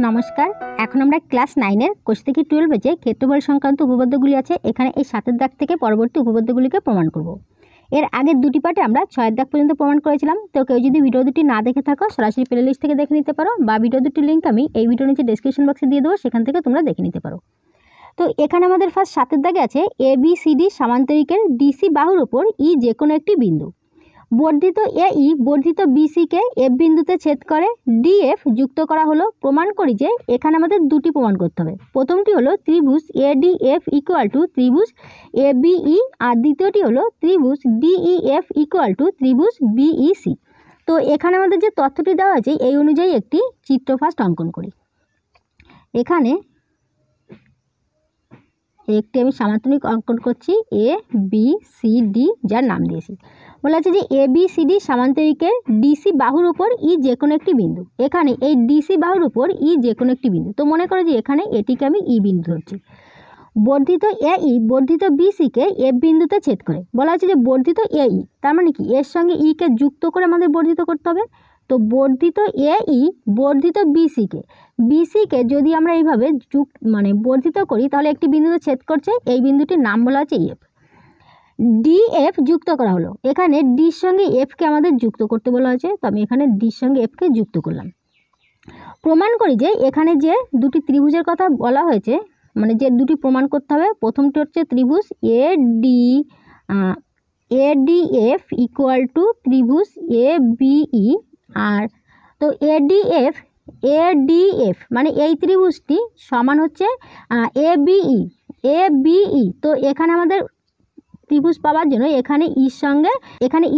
নমস্কার। এখন আমরা ক্লাস 9-এর কোষ থেকে 12 যে ক্ষেত্রফল সংক্রান্ত উপপাদ্যগুলি আছে এখানে এই 7-এর দাগ থেকে পরবর্তী উপপাদ্যগুলিকে প্রমাণ করব। এর আগের দুটি পার্টে আমরা 6-এর দাগ পর্যন্ত প্রমাণ করেছিলাম। তো কেউ যদি ভিডিও দুটি না দেখে থাকো সরাসরি প্লে লিস্ট থেকে দেখে নিতে পারো, বা ভিডিও দুটির লিঙ্ক আমি এই ভিডিওর নিচে ডেসক্রিপশন বক্সে দিয়ে দেবো, সেখান থেকে তোমরা দেখে নিতে পারো। তো এখানে আমাদের ফার্স্ট 7-এর দাগে আছে ABCD সামান্তরিকের DC বাহুর ওপর ই যে কোনো একটি বিন্দু। বর্ধিত এই বর্ধিত BCকে F বিন্দুতে ছেদ করে DF যুক্ত করা হলো। প্রমাণ করি যে এখানে আমাদের দুটি প্রমাণ করতে হবে। প্রথমটি হলো ত্রিভুজ ADF ইকুয়াল টু ত্রিভুজ ABE, আর দ্বিতীয়টি হলো ত্রিভুজ DEF ইকুয়াল টু ত্রিভুজ BEC। তো এখানে আমাদের যে তথ্যটি দেওয়া আছে এই অনুযায়ী একটি চিত্র ফার্স্ট অঙ্কন করি। এখানে একটি আমি সামান্তরিক অঙ্কন করছি ABCD, যার নাম দিয়েছি। বলা আছে যে ABCD সামান্তরিকের DC বাহুর উপর ই যে কোনো একটি বিন্দু। এখানে এই DC বাহুর উপর ই যে কোনো একটি বিন্দু। তো মনে করো যে এখানে এটিকে আমি ই বিন্দু ধরছি। বর্ধিত AE বর্ধিত BCকে F বিন্দুতে ছেদ করে। বলা আছে যে বর্ধিত AE তার মানে কি এর সঙ্গে ইকে যুক্ত করে আমাদের বর্ধিত করতে হবে। তো বর্ধিত AE বর্ধিত BCকে যদি আমরা এইভাবে বর্ধিত করি তাহলে একটি বিন্দুতে ছেদ করছে, এই বিন্দুটির নাম বলা আছে F। DF যুক্ত করা হলো। এখানে ডির সঙ্গে Fকে আমাদের যুক্ত করতে বলা হয়েছে, তো আমি এখানে ডির সঙ্গে Fকে যুক্ত করলাম। প্রমাণ করি যে এখানে যে দুটি ত্রিভুজের কথা বলা হয়েছে, যে দুটি প্রমাণ করতে হবে, প্রথমটি হচ্ছে ত্রিভুজ ADF ইকুয়াল টু ত্রিভুজ ABE। আর তো ADF এই ত্রিভুজটি সমান হচ্ছে ABE। তো এখানে আমাদের ত্রিভুজ পাওয়ার জন্য এখানে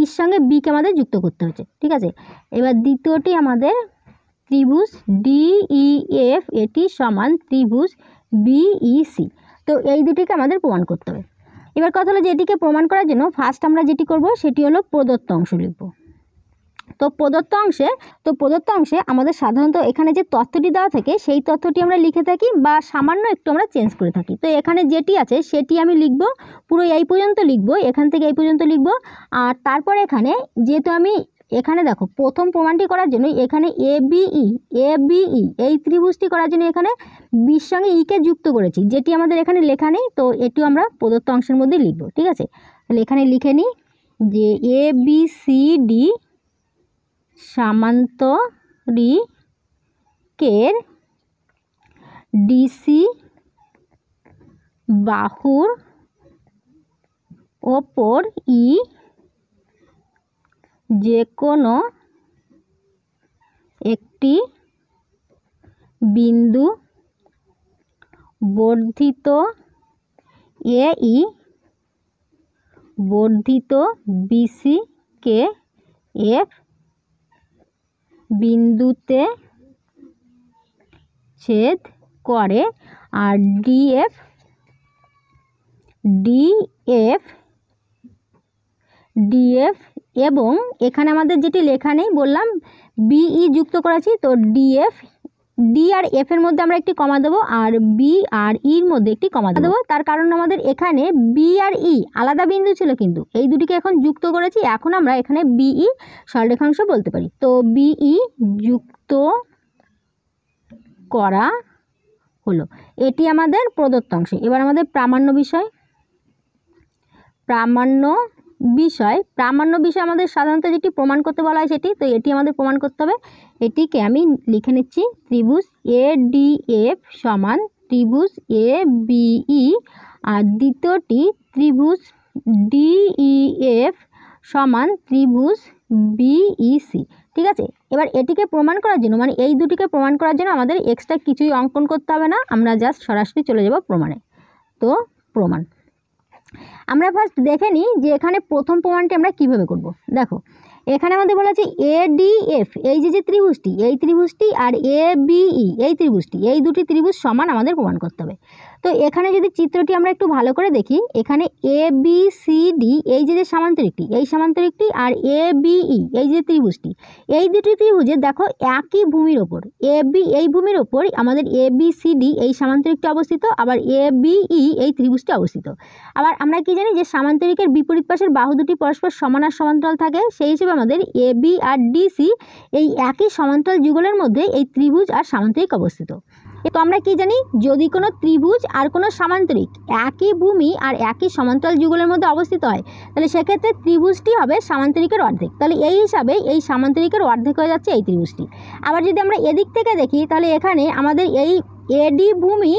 ইর সঙ্গে বিকে আমাদের যুক্ত করতে হচ্ছে, ঠিক আছে। এবার দ্বিতীয়টি আমাদের ত্রিভুজ DEF, এটি সমান ত্রিভুজ BEC। তো এই দুটিকে আমাদের প্রমাণ করতে হবে। এবার কথা হলো যে এটিকে প্রমাণ করার জন্য ফার্স্ট আমরা যেটি করব সেটি হলো প্রদত্ত অংশ লিখব। তো প্রদত্ত অংশে আমাদের সাধারণত এখানে যে তথ্যটি দেওয়া থাকে সেই তথ্যটি আমরা লিখে থাকি, বা সামান্য একটু আমরা চেঞ্জ করে থাকি। তো এখানে যেটি আছে সেটি আমি লিখব, পুরো এই পর্যন্ত লিখব, এখান থেকে এই পর্যন্ত লিখব। আর তারপর এখানে যেহেতু আমি এখানে দেখো প্রথম প্রমাণটি করার জন্য এখানে ABE এই ত্রিভুজটি করার জন্য এখানে বির সঙ্গে ইকে যুক্ত করেছি, যেটি আমাদের এখানে লেখা নেই। তো এটিও আমরা প্রদত্ত অংশের মধ্যে লিখব, ঠিক আছে। তাহলে এখানে লিখে নিই যে ABCD সামান্তরিকের DC বাহুর ওপর ই যে কোনো একটি বিন্দু বর্ধিত AE বর্ধিত BCকে F বিন্দুতে ছেদ করে। আর DF এবং এখানে আমাদের যেটি লেখা নেই বললাম BE যুক্ত করেছি, তো D আর F এর মধ্যে আমরা একটি কমা দেবো, আর B আর Eর মধ্যে একটি কমা দেবো। তার কারণ আমাদের এখানে B আর E আলাদা বিন্দু ছিল, কিন্তু এই দুটিকে এখন যুক্ত করেছি। এখন আমরা এখানে BE সরলরেখাংশ বলতে পারি। তো BE যুক্ত করা হলো, এটি আমাদের প্রদত্ত অংশ। এবার আমাদের প্রামাণ্য বিষয় আমাদের সাধারণত যেটি প্রমাণ করতে বলা হয় সেটি, তো এটি আমাদের প্রমাণ করতে হবে। এটিকে আমি লিখে নিচ্ছি ত্রিভুজ ADF সমান ত্রিভুজ ABE, আর দ্বিতীয়টি ত্রিভুজ DEF সমান ত্রিভুজ BEC, ঠিক আছে। এবার এটিকে প্রমাণ করার জন্য এই দুটিকে প্রমাণ করার জন্য আমাদের এক্সট্রা কিছুই অঙ্কন করতে হবে না, আমরা জাস্ট সরাসরি চলে যাব প্রমাণে। তো প্রমাণ আমরা ফার্স্ট দেখে নিই যে এখানে প্রথম প্রমাণটি আমরা কিভাবে করব। দেখো এখানে আমাদের বলা আছে ADF এই যে ত্রিভুজটি, এই ত্রিভুজটি আর ABE এই ত্রিভুজটি, এই দুটি ত্রিভুজ সমান আমাদের প্রমাণ করতে হবে। তো এখানে যদি চিত্রটি আমরা একটু ভালো করে দেখি, এখানে ABCD এই যে সামান্তরিকটি, এই সামান্তরিকটি আর ABE এই যে ত্রিভুজটি, এই দুটি ত্রিভুজের দেখো একই ভূমির ওপর এই ভূমির ওপর আমাদের ABCD এই সামান্তরিকটি অবস্থিত, আবার ABE এই ত্রিভুজটি অবস্থিত। আবার আমরা কি জানি যে সামান্তরিকের বিপরীত পাশের বাহু দুটি পরস্পর সমান আর সমান্তরাল থাকে, সেই হিসেবে আমাদের AB আর DC এই একই সমান্তরাল যুগলের মধ্যে এই ত্রিভুজ আর সামান্তরিক অবস্থিত। তো আমরা কি জানি, যদি কোনো ত্রিভুজ আর কোনো সামান্তরিক একই ভূমি আর একই সমান্তরাল যুগলের মধ্যে অবস্থিত হয়, তাহলে সেক্ষেত্রে ত্রিভুজটি হবে সামান্তরিকের অর্ধেক। তাহলে এই হিসাবে এই সামান্তরিকের অর্ধেক হয়ে যাচ্ছে এই ত্রিভুজটি। আবার যদি আমরা এদিক থেকে দেখি, তাহলে এখানে আমাদের এই এডি ভূমি,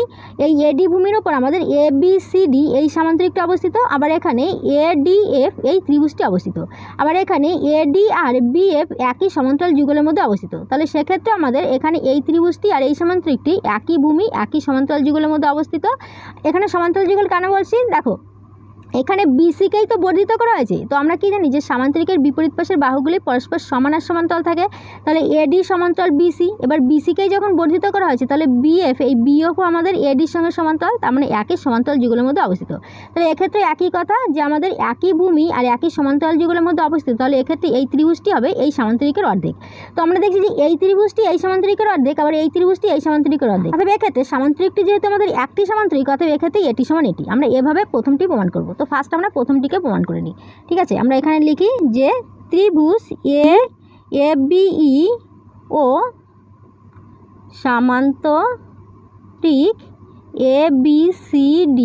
এই এডি ভূমির ওপর আমাদের ABCD এই সামান্তরিকটি অবস্থিত। আবার এখানে ADF এই ত্রিভুজটি অবস্থিত। আবার এখানে AD আর BF একই সমান্তরাল যুগলের মধ্যে অবস্থিত। তাহলে সেক্ষেত্রে আমাদের এখানে এই ত্রিভুজটি আর এই সামান্তরিকটি একই ভূমি একই সমান্তরাল যুগলের মধ্যে অবস্থিত। এখানে সমান্তরাল যুগল কেন বলছি, দেখো এখানে BCকেই তো বর্ধিত করা হয়েছে। তো আমরা কি জানি যে সামান্তরিকের বিপরীত পাশের বাহুগুলি পরস্পর সমান আর সমান্তরাল থাকে। তাহলে AD সমান্তরাল BC, এবার BCকেই যখন বর্ধিত করা হয়েছে তাহলে BF, এই BF আমাদের ADর সঙ্গে সমান্তরাল, তার মানে একই সমান্তরাল যুগলের মধ্যে অবস্থিত। তাহলে এক্ষেত্রে একই কথা যে আমাদের একই ভূমি আর একই সমান্তরাল যুগলের মধ্যে অবস্থিত, তাহলে এক্ষেত্রে এই ত্রিভুজটি হবে এই সামান্তরিকের অর্ধেক। তো আমরা দেখছি যে এই ত্রিভুজটি এই সামান্তরিকের অর্ধেক, আবার এই ত্রিভুজটি এই সামান্তরিকের অর্ধেক। অথবা এক্ষেত্রে সামান্তরিকটি যেহেতু আমাদের একটি সামান্তরিক, অথবা এক্ষেত্রে এটি সমান এটি, আমরা এভাবে প্রথমটি প্রমাণ করব। তো ফার্স্ট আমরা প্রথমটিকে প্রমাণ করে নিই। ঠিক আছে, আমরা এখানে লিখি যে ত্রিভুজ ABE ও সামান্তরিক ABCD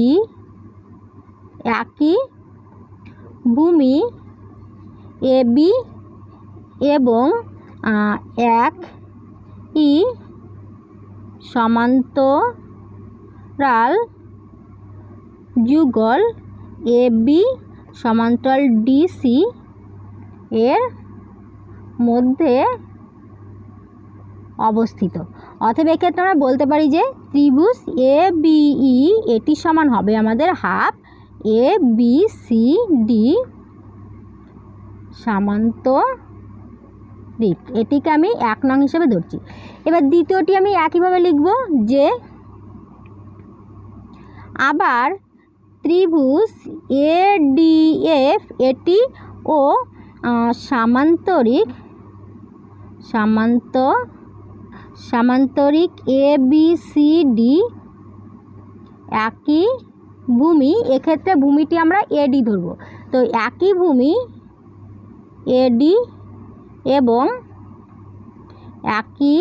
একই ভূমি AB এবং একই সমান্তরাল যুগল AB সমান্তরাল DC এর মধ্যে অবস্থিত। অথবা এক্ষেত্রে আমরা বলতে পারি যে ত্রিভুজ ABE এটি সমান হবে আমাদের হাফ ABCD সামান্তরিক। এটিকে আমি 1 নং হিসেবে ধরছি। এবার দ্বিতীয়টি আমি একইভাবে লিখব যে আবার ত্রিভুজ ADF এটি ও সামান্তরিক ABCD একই ভূমি, এক্ষেত্রে ভূমিটি আমরা AD ধরব। তো একই ভূমি AD এবং একই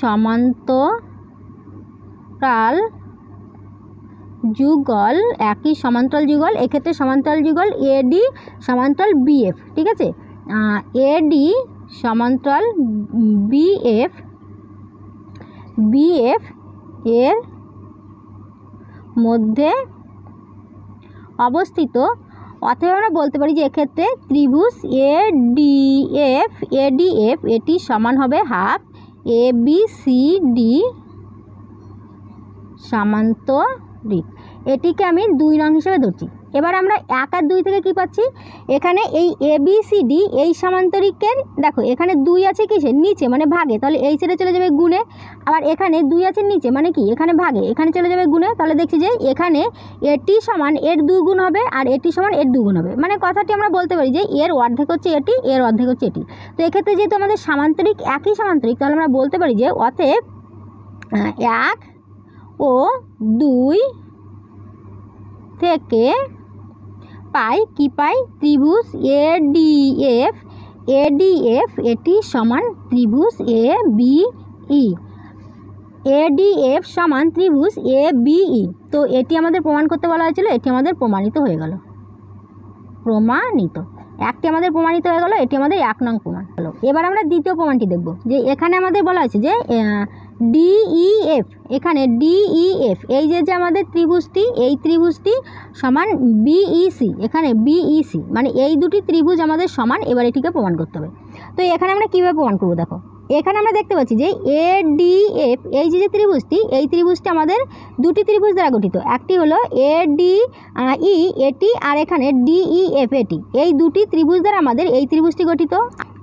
সমান্তরাল যুগল, এক্ষেত্রে সমান্তরাল যুগল AD সমান্তরাল BF। ঠিক আছে, AD সমান্তরাল BF এর মধ্যে অবস্থিত। অথবা আমরা বলতে পারি যে এক্ষেত্রে ত্রিভুজ ADF এটি সমান হবে হাফ ABCD সামান্তরিক। এটিকে আমি 2 নং হিসেবে ধরছি। এবার আমরা 1 আর 2 থেকে কি পাচ্ছি, এখানে এই ABCD এই সামান্তরিকের দেখো এখানে 2 আছে কিসের নিচে, মানে ভাগে, তাহলে এই ছেড়ে চলে যাবে গুণে। আবার এখানে 2 আছে নিচে, মানে কি এখানে ভাগে, এখানে চলে যাবে গুণে। তাহলে দেখছি যে এখানে এটি সমান এর 2 গুণ হবে আর এটি সমান এর 2 গুণ হবে। মানে কথাটি আমরা বলতে পারি যে এর অর্ধেক হচ্ছে এটি, এর অর্ধেক হচ্ছে এটি। তো এক্ষেত্রে যেহেতু আমাদের সামান্তরিক একই সামান্তরিক, তাহলে আমরা বলতে পারি যে অতএব 1 ও 2 থেকে পাই কি পাই, ত্রিভুজ ADF এটি সমান ত্রিভুজ ABE, ADF সমান ত্রিভুজ ABE। তো এটি আমাদের প্রমাণ করতে বলা হয়েছিল, এটি আমাদের প্রমাণিত হয়ে গেল। একটি আমাদের প্রমাণিত হয়ে গেল, এটি আমাদের 1 নং প্রমাণ হলো। এবার আমরা দ্বিতীয় প্রমাণটি দেখব যে এখানে আমাদের বলা হয়েছে যে DEF, এখানে DEF এই যে আমাদের ত্রিভুজটি, এই ত্রিভুজটি সমান BEC, এখানে BEC মানে এই দুটি ত্রিভুজ আমাদের সমান। এবার এটিকে প্রমাণ করতে হবে। তো এখানে আমরা কীভাবে প্রমাণ করব, দেখো এখানে আমরা দেখতে পাচ্ছি যে ADF এই যে ত্রিভুজটি, এই ত্রিভুজটি আমাদের দুটি ত্রিভুজ দ্বারা গঠিত। একটি হলো ADE এটি, আর এখানে DEF এটি, এই দুটি ত্রিভুজ দ্বারা আমাদের এই ত্রিভুজটি গঠিত।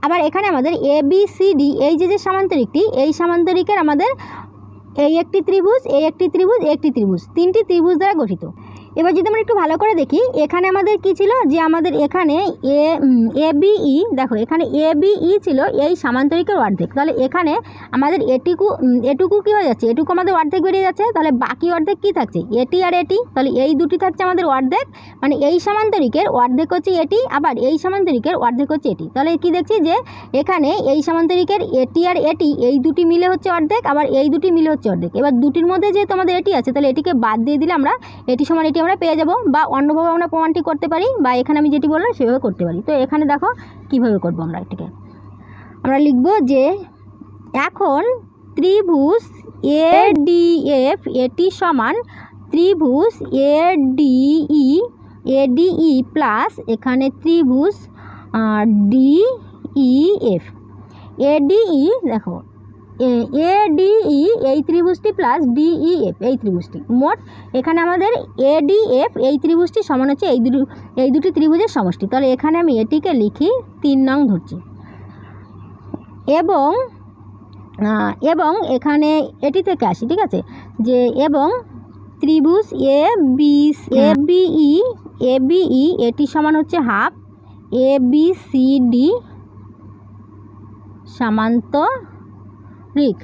আবার এখানে আমাদের ABCD এই যে সামান্তরিকটি, এই সামান্তরিকের আমাদের এই একটি ত্রিভুজ, এই একটি ত্রিভুজ, একটি ত্রিভুজ, 3টি ত্রিভুজ দ্বারা গঠিত। এবার যদি আমরা একটু ভালো করে দেখি, এখানে আমাদের কি ছিল, যে আমাদের এখানে এ বি ই, দেখো এখানে এ বি ই ছিল এই সামান্তরিকের অর্ধেক। তাহলে এখানে আমাদের এটুকু কি হয়ে যাচ্ছে, এটুকু আমাদের অর্ধেক বেরিয়ে যাচ্ছে। তাহলে বাকি অর্ধেক কি থাকছে, এটি আর এটি। তাহলে এই দুটি থাকছে আমাদের অর্ধেক, মানে এই সামান্তরিকের অর্ধেক হচ্ছে এটি, আবার এই সামান্তরিকের অর্ধেক হচ্ছে এটি। তাহলে কি দেখছি যে এখানে এই সামান্তরিকের এটি আর এটি এই দুটি মিলে হচ্ছে অর্ধেক, আবার এই দুটি মিলে হচ্ছে অর্ধেক। এবার দুটির মধ্যে যেহেতু আমাদের এটি আছে, তাহলে এটিকে বাদ দিয়ে দিলে আমরা এটি সমান এটি আমরা পেয়ে যাব, বা অন্যভাবে আমরা প্রমাণটি করতে পারি, বা এখানে আমি যেটি বললাম সেভাবে করতে পারি। তো এখানে দেখো কিভাবে করব আমরা এটিকে। আমরা লিখব যে এখন ত্রিভুজ এ ডি এফ এটি সমান ত্রিভুজ এ ডিই প্লাস এখানে ত্রিভুজ ডিইএফ। এডিই দেখো এডিই এই ত্রিভুজটি প্লাস ডিইএফ এই ত্রিভুজটি, মোট এখানে আমাদের এডিএফ এই ত্রিভুজটি সমান হচ্ছে এই দুটি ত্রিভুজের সমষ্টি। তাহলে এখানে আমি এটিকে লিখি 3 নং ধরছি, এবং এখানে এটি থেকে আসি, ঠিক আছে, যে এবং ত্রিভুজ এবিই এটি সমান হচ্ছে হাফ ABCD সামান্তরিক,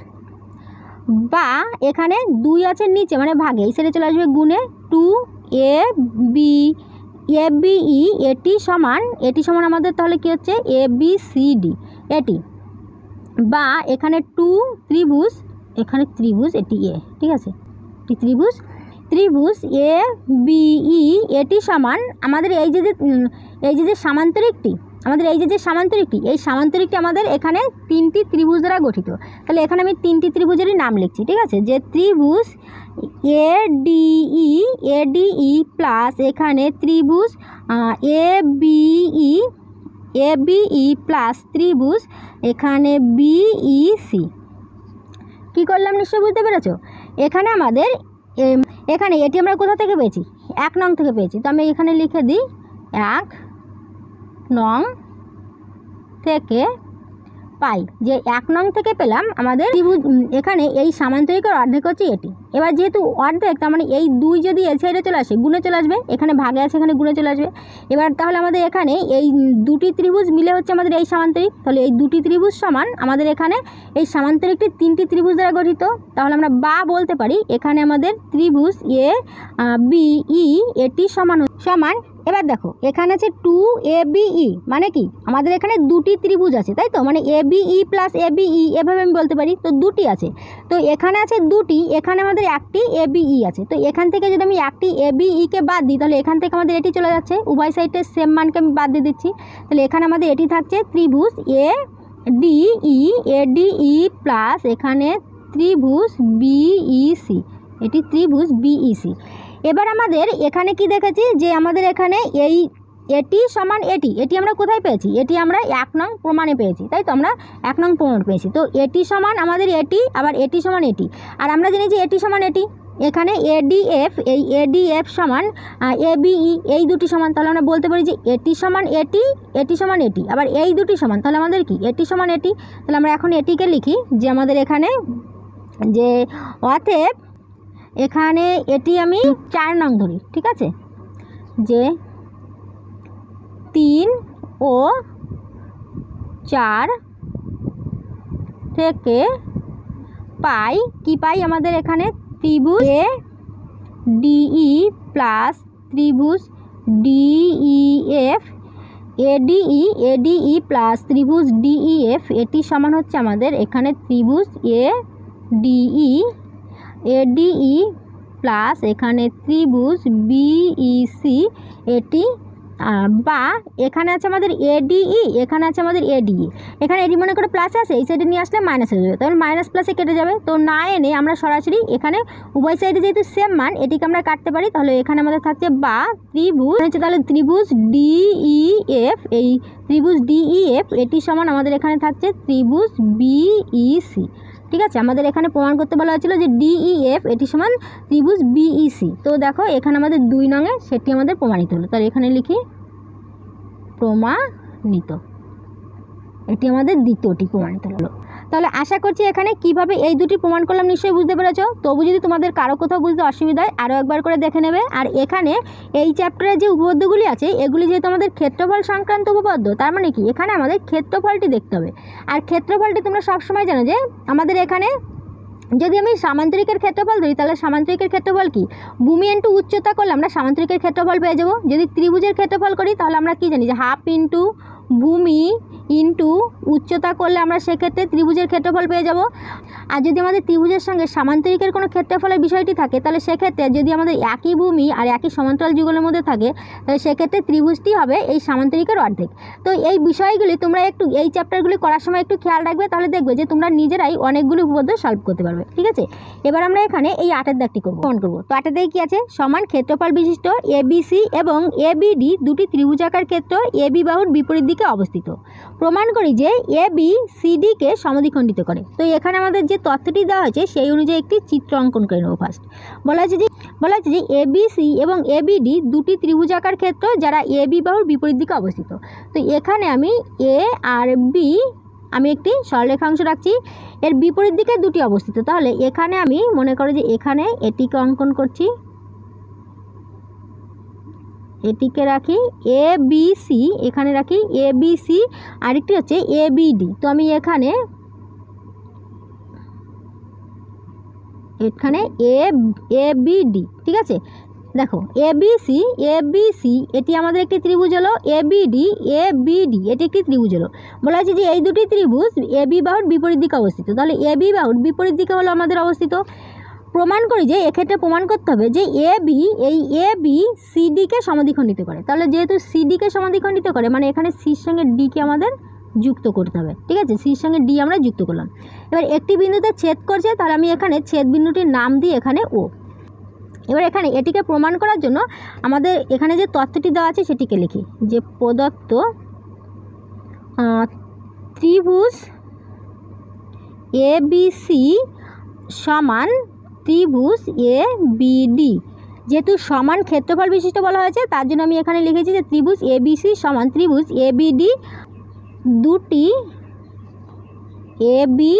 বা এখানে 2 আছে নিচে মানে ভাগে, এই সাইডে চলে আসবে গুণে 2ABI এটি সমান আমাদের তাহলে কি হচ্ছে ABCD এটি, বা এখানে 2 ত্রিভুজ, এখানে ত্রিভুজ এটি এ, ঠিক আছে, ত্রিভুজ ABE এটি সমান আমাদের এই যে সামান্তরিকটি, আমাদের এই সামান্তরিকটি, এই সামান্তরিকটি আমাদের এখানে 3টি ত্রিভুজ দ্বারা গঠিত। তাহলে এখানে আমি 3টি ত্রিভুজেরই নাম লিখছি, ঠিক আছে, যে ত্রিভুজ ADE প্লাস এখানে ত্রিভুজ ABE প্লাস ত্রিভুজ এখানে BEC। কি করলাম নিশ্চয়ই বুঝতে পেরেছো? এখানে আমাদের এখানে এটি আমরা কোথা থেকে পেয়েছি, 1 নং থেকে পেয়েছি। তো আমি এখানে লিখে দিই 1 নং থেকে পাই, যে 1 নং থেকে পেলাম আমাদের ত্রিভুজ এখানে এই সামান্তরিকের অর্ধেক হচ্ছে এটি। এবার যেহেতু অর্ধেক, তার মানে এই 2 যদি এই সাইডে চলে আসে গুণে চলে আসবে, এখানে ভাগে আছে এখানে গুণে চলে আসবে। এবার তাহলে আমাদের এখানে এই দুটি ত্রিভুজ মিলে হচ্ছে আমাদের এই সামান্তরিক। তাহলে এই দুটি ত্রিভুজ সমান আমাদের এখানে এই সামান্তরিকটি 3টি ত্রিভুজ দ্বারা গঠিত। তাহলে আমরা বা বলতে পারি এখানে আমাদের ত্রিভুজ ABE এটি সমান। এবার দেখো এখানে আছে 2ABE, মানে কি আমাদের এখানে দুটি ত্রিভুজ আছে, তাই তো, মানে ABE প্লাস ABE এভাবে আমি বলতে পারি। তো দুটি আছে, তো এখানে আছে দুটি, এখানে আমাদের একটি ABE আছে। তো এখান থেকে যদি আমি একটি ABE-কে বাদ দিই, তাহলে এখান থেকে আমাদের এটি চলে যাচ্ছে, উভয় সাইডের সেম মানকে আমি বাদ দিয়ে দিচ্ছি। তাহলে এখানে আমাদের এটি থাকছে ত্রিভুজ ADE প্লাস এখানে ত্রিভুজ BEC, এটি ত্রিভুজ BEC। এবার আমাদের এখানে কি দেখেছি, যে আমাদের এখানে এটি সমান এটি আমরা কোথায় পেয়েছি, এটি আমরা 1 নং প্রমাণে পেয়েছি, তাই তো, আমরা 1 নং প্রমাণ পেয়েছি। তো এটি সমান আমাদের এটি, আবার এটি সমান এটি, আর আমরা জানি যে এটি সমান এটি। এখানে ADF এই ADF সমান ABE এই দুটি সমান। তাহলে আমরা বলতে পারি যে এটি সমান এটি সমান এটি, আবার এই দুটি সমান। তাহলে আমাদের কি এটি সমান এটি। তাহলে আমরা এখন এটিকে লিখি, যে আমাদের এখানে যে অতএব এখানে এটি আমি 4 নং ধরি, ঠিক আছে, যে 3 ও 4 থেকে পাই কি পাই আমাদের এখানে ত্রিভুজ ADE প্লাস ত্রিভুজ DEF ADE প্লাস ত্রিভুজ DEF এটি সমান হচ্ছে আমাদের এখানে ত্রিভুজ ADE প্লাস এখানে ত্রিভুজ BEC এটি, বা এখানে আছে আমাদের ADE, এখানে আছে আমাদের ADE, এখানে এটি মনে করে প্লাস আছে, এই সাইডে নিয়ে আসলে মাইনাস হয়ে যাবে, তাহলে মাইনাস প্লাসে কেটে যাবে। তো না এনে আমরা সরাসরি এখানে উভয় সাইডে যেহেতু সেম মান, এটিকে আমরা কাটতে পারি। তাহলে এখানে আমাদের থাকছে বা ত্রিভুজ হচ্ছে, তাহলে ত্রিভুজ DEF এই ত্রিভুজ DEF এটি সমান আমাদের এখানে থাকছে ত্রিভুজ BEC, ঠিক আছে। আমাদের এখানে প্রমাণ করতে বলা হয়েছিল যে DEF এটি সমান ত্রিভুজ BEC। তো দেখো এখানে আমাদের 2 নংয়ে সেটি আমাদের প্রমাণিত হলো। তাহলে এখানে লিখি প্রমাণিত, এটি আমাদের দ্বিতীয়টি প্রমাণিত হলো। তাহলে আশা করছি এখানে কিভাবে এই দুটি প্রমাণ করলাম নিশ্চয়ই বুঝতে পেরেছো। তবু যদি তোমাদের কারো কোথাও বুঝতে অসুবিধা হয় আরও একবার করে দেখে নেবে। আর এখানে এই চ্যাপ্টারে যে উপপাদ্যগুলি আছে এগুলি যেহেতু আমাদের ক্ষেত্রফল সংক্রান্ত উপপাদ্য, তার মানে কি এখানে আমাদের ক্ষেত্রফলটি দেখতে হবে। আর ক্ষেত্রফলটি তোমরা সবসময় জানো যে আমাদের এখানে যদি আমি সামান্তরিকের ক্ষেত্রফল ধরি তাহলে সামান্তরিকের ক্ষেত্রফল কি ভূমি ইন্টু উচ্চতা করলে আমরা সামান্তরিকের ক্ষেত্রফল পেয়ে যাব। যদি ত্রিভুজের ক্ষেত্রফল করি তাহলে আমরা কি জানি যে হাফ ইন্টু ভূমি ইন্টু উচ্চতা করলে আমরা সেক্ষেত্রে ত্রিভুজের ক্ষেত্রফল পেয়ে যাব। আর যদি আমাদের ত্রিভুজের সঙ্গে সামান্তরিকের কোনো ক্ষেত্রফলের বিষয়টি থাকে তাহলে সেক্ষেত্রে যদি আমাদের একই ভূমি আর একই সমান্তরাল যুগলের মধ্যে থাকে তাহলে সেক্ষেত্রে ত্রিভুজটি হবে এই সামান্তরিকের অর্ধেক। তো এই বিষয়গুলি তোমরা একটু এই চ্যাপ্টারগুলি করার সময় একটু খেয়াল রাখবে, তাহলে দেখবে যে তোমরা নিজেরাই অনেকগুলি উপপাদ্য সলভ করতে পারবে। ঠিক আছে, এবার আমরা এখানে এই 8 দাগটি প্রমাণ করবো। তো 8 দাগে কী আছে, সমান ক্ষেত্রফল বিশিষ্ট এবিসি এবং এবিডি দুটি ত্রিভুজাকার ক্ষেত্র এবি বাহুর বিপরীত দিকে অবস্থিত। প্রমাণ করি যে এবি সিডিকে সমদ্বিখণ্ডিত করে। তো এখানে আমাদের যে তথ্যটি দেওয়া হয়েছে সেই অনুযায়ী একটি চিত্র অঙ্কন করে নেব। ফার্স্ট বলা হয়েছে যে এবিসি এবং এবিডি দুটি ত্রিভুজাকার ক্ষেত্র যারা এবি বাহুর বিপরীত দিকে অবস্থিত। তো এখানে আমি এ আর বি আমি একটি সরলরেখাংশ রাখছি, এর বিপরীত দিকে দুটি অবস্থিত। তাহলে এখানে আমি মনে করো যে এখানে এটিকে অঙ্কন করছি, এটিকে রাখি এ বি সি, এখানে রাখি এ বি সি, আরেকটি হচ্ছে এ বি ডি। তো আমি এখানে এ বি ডি, ঠিক আছে। দেখো এ বি সি এটি আমাদের একটি ত্রিভুজ হলো, এ বি ডি এটি একটি ত্রিভুজ হলো। বলা হয়েছে যে এই দুটি ত্রিভুজ এ বি বাহুর বিপরীত দিকে অবস্থিত। তাহলে এ বি বাহুর বিপরীত দিকে হলো আমাদের অবস্থিত। প্রমাণ করি যে এক্ষেত্রে প্রমাণ করতে হবে যে এ বি সিডিকে সমদ্বিখণ্ডিত করে। তাহলে যেহেতু সিডিকে সমদ্বিখণ্ডিত করে মানে এখানে সির সঙ্গে ডিকে আমাদের যুক্ত করতে হবে। ঠিক আছে, সির সঙ্গে ডি আমরা যুক্ত করলাম। এবার একটি বিন্দুতে ছেদ করছে, তাহলে আমি এখানে ছেদ বিন্দুটির নাম দিই এখানে ও। এবার এখানে এটিকে প্রমাণ করার জন্য আমাদের এখানে যে তথ্যটি দেওয়া আছে সেটিকে লিখি যে প্রদত্ত ত্রিভুজ এ বি সি সমান ত্রিভুজ এ বি ডি। যেহেতু সমান ক্ষেত্রফল বিশিষ্ট বলা হয়েছে তার জন্য আমি এখানে লিখেছি যে ত্রিভুজ এ বি সি সমান ত্রিভুজ এ বি ডি দুটি এ বি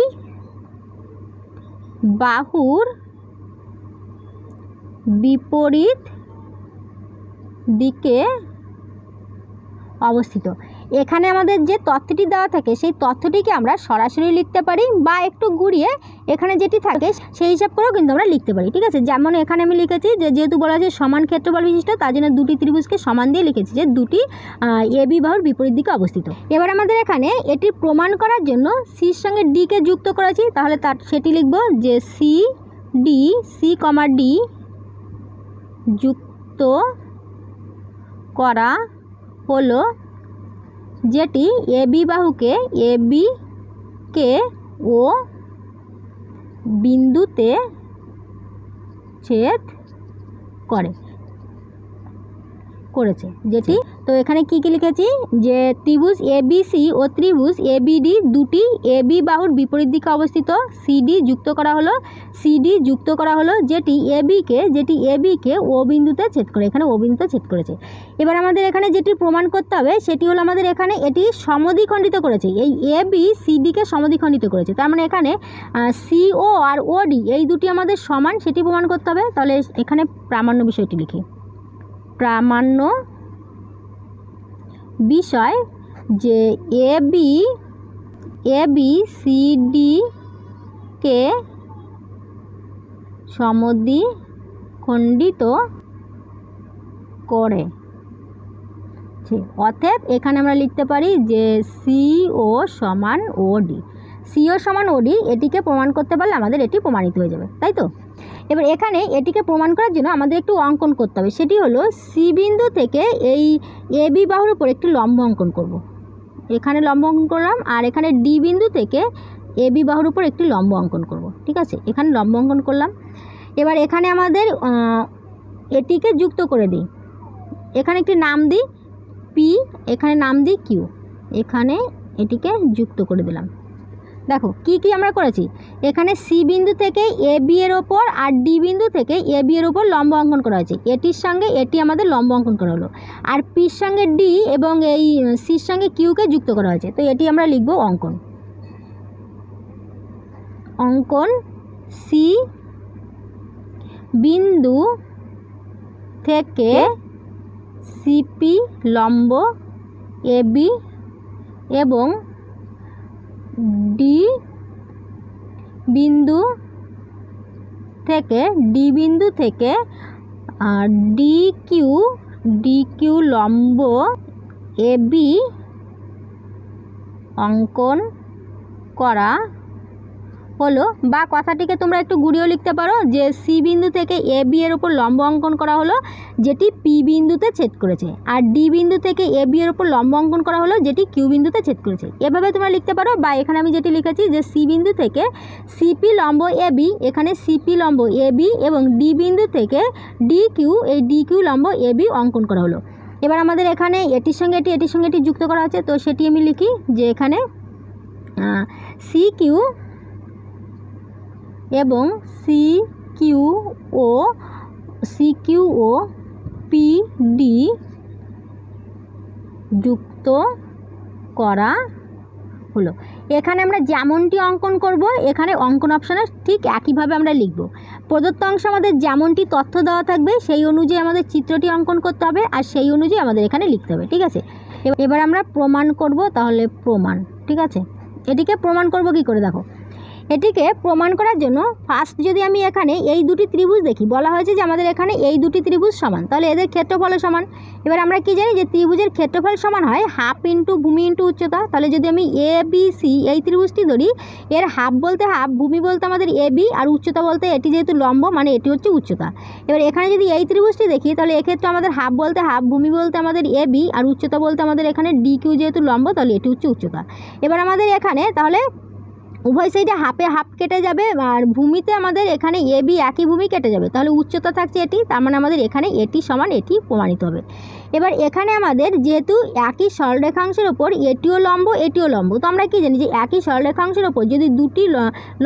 বাহুর বিপরীত দিকে অবস্থিত। এখানে আমাদের যে তথ্যটি দেওয়া থাকে সেই তথ্যটিকে আমরা সরাসরি লিখতে পারি বা একটু ঘুরিয়ে এখানে যেটি থাকে সেই হিসাব করেও কিন্তু আমরা লিখতে পারি। ঠিক আছে, যেমন এখানে আমি লিখেছি যে যেহেতু বলা আছে সমান ক্ষেত্রফল বিশিষ্ট তার জন্য দুটি ত্রিভুজকে সমান দিয়ে লিখেছি যে দুটি এবি বাহুর বিপরীত দিকে অবস্থিত। এবার আমাদের এখানে এটি প্রমাণ করার জন্য সির সঙ্গে ডিকে যুক্ত করেছি, তাহলে সেটি লিখব যে সি কমা ডি যুক্ত করা হলো যেটি এবি বাহুকে কে ও বিন্দুতে ছেদ করেছে যেটি। তো এখানে কি লিখেছি যে ত্রিভুজ এবিসি ও ত্রিভুজ এবিডি দুটি এবি বাহুর বিপরীত দিকে অবস্থিত। সিডি যুক্ত করা হলো যেটি এবিকে ও বিন্দুতে ছেদ করে, এখানে ও বিন্দুতে ছেদ করেছে। এবার আমাদের এখানে যেটি প্রমাণ করতে হবে সেটি হলো আমাদের এখানে এটি সমদ্বিখণ্ডিত করেছে, এই এবি সিডিকে সমদ্বিখণ্ডিত করেছে। তার মানে এখানে সিও আর ওডি এই দুটি আমাদের সমান, সেটি প্রমাণ করতে হবে। তাহলে এখানে প্রামাণ্য বিষয়টি লিখি, প্রামাণ্য বিষয় যে এবি সিডিকে সমদ্বিখণ্ডিত করে। অতএব এখানে আমরা লিখতে পারি যে সিও সমান ওডি। এটিকে প্রমাণ করতে পারলে আমাদের এটি প্রমাণিত হয়ে যাবে, তাই তো। এবার এখানে এটিকে প্রমাণ করার জন্য আমাদের একটু অঙ্কন করতে হবে, সেটি হলো সি বিন্দু থেকে এই এবি বাহুর উপর একটি লম্ব অঙ্কন করব। এখানে লম্ব অঙ্কন করলাম, আর এখানে ডি বিন্দু থেকে এবি বাহুর উপর একটি লম্ব অঙ্কন করব। ঠিক আছে, এখানে লম্ব অঙ্কন করলাম। এবার এখানে আমাদের এটিকে যুক্ত করে দিই, এখানে একটি নাম দিই পি, এখানে নাম দিই কিউ, এখানে এটিকে যুক্ত করে দিলাম। দেখো কি আমরা করেছি, এখানে সি বিন্দু থেকে এ বি এর ওপর আর ডি বিন্দু থেকে এ বি এর ওপর লম্ব অঙ্কন করা হয়েছে। এটির সঙ্গে এটি আমাদের লম্ব অঙ্কন করা হলো, আর পির সঙ্গে ডি এবং এই সির সঙ্গে কিউকে যুক্ত করা হয়েছে। তো এটি আমরা লিখব অঙ্কন। অঙ্কন সি বিন্দু থেকে সিপি লম্ব এবি এবং ডি বিন্দু থেকে ডিকিউ লম্ব এবি অঙ্কন করা হলো। বা কথাটিকে তোমরা একটু ঘুরিয়েও লিখতে পারো যে সি বিন্দু থেকে এ বি এর উপর লম্ব অঙ্কন করা হলো যেটি পি বিন্দুতে ছেদ করেছে, আর ডি বিন্দু থেকে এ বি এর উপর লম্ব অঙ্কন করা হলো যেটি কিউ বিন্দুতে ছেদ করেছে। এভাবে তোমরা লিখতে পারো। বা এখানে আমি যেটি লিখেছি যে সি বিন্দু থেকে সিপি লম্ব এ বি, এখানে সিপি লম্ব এ বি এবং ডি বিন্দু থেকে ডি কিউ, এই ডি কিউ লম্ব এ বি অঙ্কন করা হলো। এবার আমাদের এখানে এটির সঙ্গে এটি যুক্ত করা আছে, তো সেটি আমি লিখি যে এখানে সি কিউ এবং সি কিউ ও পি ডি যুক্ত করা হলো। এখানে আমরা যেমনটি অঙ্কন করব এখানে অঙ্কন অপশানে ঠিক একইভাবে আমরা লিখব। প্রদত্ত অংশ আমাদের যেমনটি তথ্য দেওয়া থাকবে সেই অনুযায়ী আমাদের চিত্রটি অঙ্কন করতে হবে আর সেই অনুযায়ী আমাদের এখানে লিখতে হবে। ঠিক আছে, এবার আমরা প্রমাণ করব। তাহলে প্রমাণ, ঠিক আছে, এটিকে প্রমাণ করব কি করে দেখো। এটিকে প্রমাণ করার জন্য ফার্স্ট যদি আমি এখানে এই দুটি ত্রিভুজ দেখি, বলা হয়েছে যে আমাদের এখানে এই দুটি ত্রিভুজ সমান, তাহলে এদের ক্ষেত্রফলও সমান। এবার আমরা কি জানি যে ত্রিভুজের ক্ষেত্রফল সমান হয় হাফ ইন্টু ভূমি ইন্টু উচ্চতা। তাহলে যদি আমি এ বি সি এই ত্রিভুজটি ধরি, এর হাফ বলতে হাফ, ভূমি বলতে আমাদের এ বি, আর উচ্চতা বলতে এটি যেহেতু লম্ব মানে এটি হচ্ছে উচ্চতা। এবার এখানে যদি এই ত্রিভুজটি দেখি তাহলে এক্ষেত্রে আমাদের হাফ বলতে হাফ, ভূমি বলতে আমাদের এ বি, আর উচ্চতা বলতে আমাদের এখানে ডি কিউ যেহেতু লম্ব তাহলে এটি হচ্ছে উচ্চতা। এবার আমাদের এখানে তাহলে উভয় সাইডে হাফে হাফ কেটে যাবে আর ভূমিতে আমাদের এখানে এ বি একই ভূমি কেটে যাবে, তাহলে উচ্চতা থাকছে এটি, তার মানে আমাদের এখানে এটি সমান এটি প্রমাণিত হবে। এবার এখানে আমাদের যেহেতু একই সরলরেখাংশের ওপর এটিও লম্ব, তো আমরা কি জানি যে একই সরলরেখাংশের ওপর যদি দুটি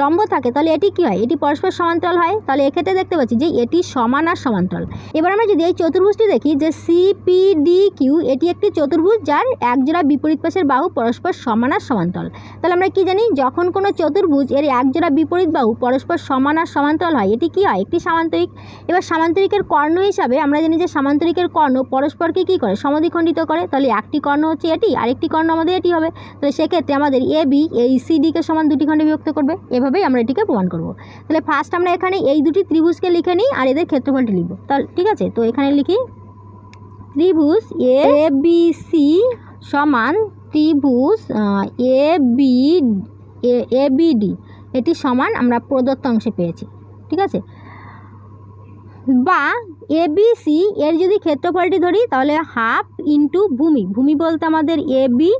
লম্ব থাকে তাহলে এটি কি হয়, এটি পরস্পর সমান্তরাল হয়। তাহলে এক্ষেত্রে দেখতে পাচ্ছি যে এটি সমান আর সমান্তরাল। এবার আমরা যদি এই চতুর্ভুজটি দেখি যে সিপিডি কিউ, এটি একটি চতুর্ভুজ যার একজোড়া বিপরীত পাশের বাহু পরস্পর সমান আর সমান্তরাল। তাহলে আমরা কি জানি যখন কোনো চতুর্ভুজ এর একজোড়া বিপরীত বাহু পরস্পর সমান আর সমান্তরাল হয় এটি কি হয়, একটি সামান্তরিক। এবার সামান্তরিকের কর্ণ হিসাবে আমরা জানি যে সামান্তরিকের কর্ণ পরস্পরকে কী করে, সমদ্বিখণ্ডিত করে। তাহলে একটি কর্ণ হচ্ছে এটি, আরেকটি কর্ণ আমাদের এটি হবে। তাহলে সেক্ষেত্রে আমাদের এ বি এই সিডিকে সমান দুটি খণ্ডে বিভক্ত করবে। এভাবেই আমরা এটিকে প্রমাণ করব। তাহলে ফার্স্ট আমরা এখানে এই দুটি ত্রিভুজকে লিখে নিই আর এদের ক্ষেত্রফলটি লিখব। তাহলে ঠিক আছে, তো এখানে লিখি ত্রিভুজ এ বি সি সমান ত্রিভুজ এ বি ডি, এটি সমান আমরা প্রদত্ত অংশে পেয়েছি। ঠিক আছে, বা এ বি সি এর যদি ক্ষেত্রফলটি ধরি তাহলে হাফ ইন্টু ভূমি বলতে আমাদের এ বি,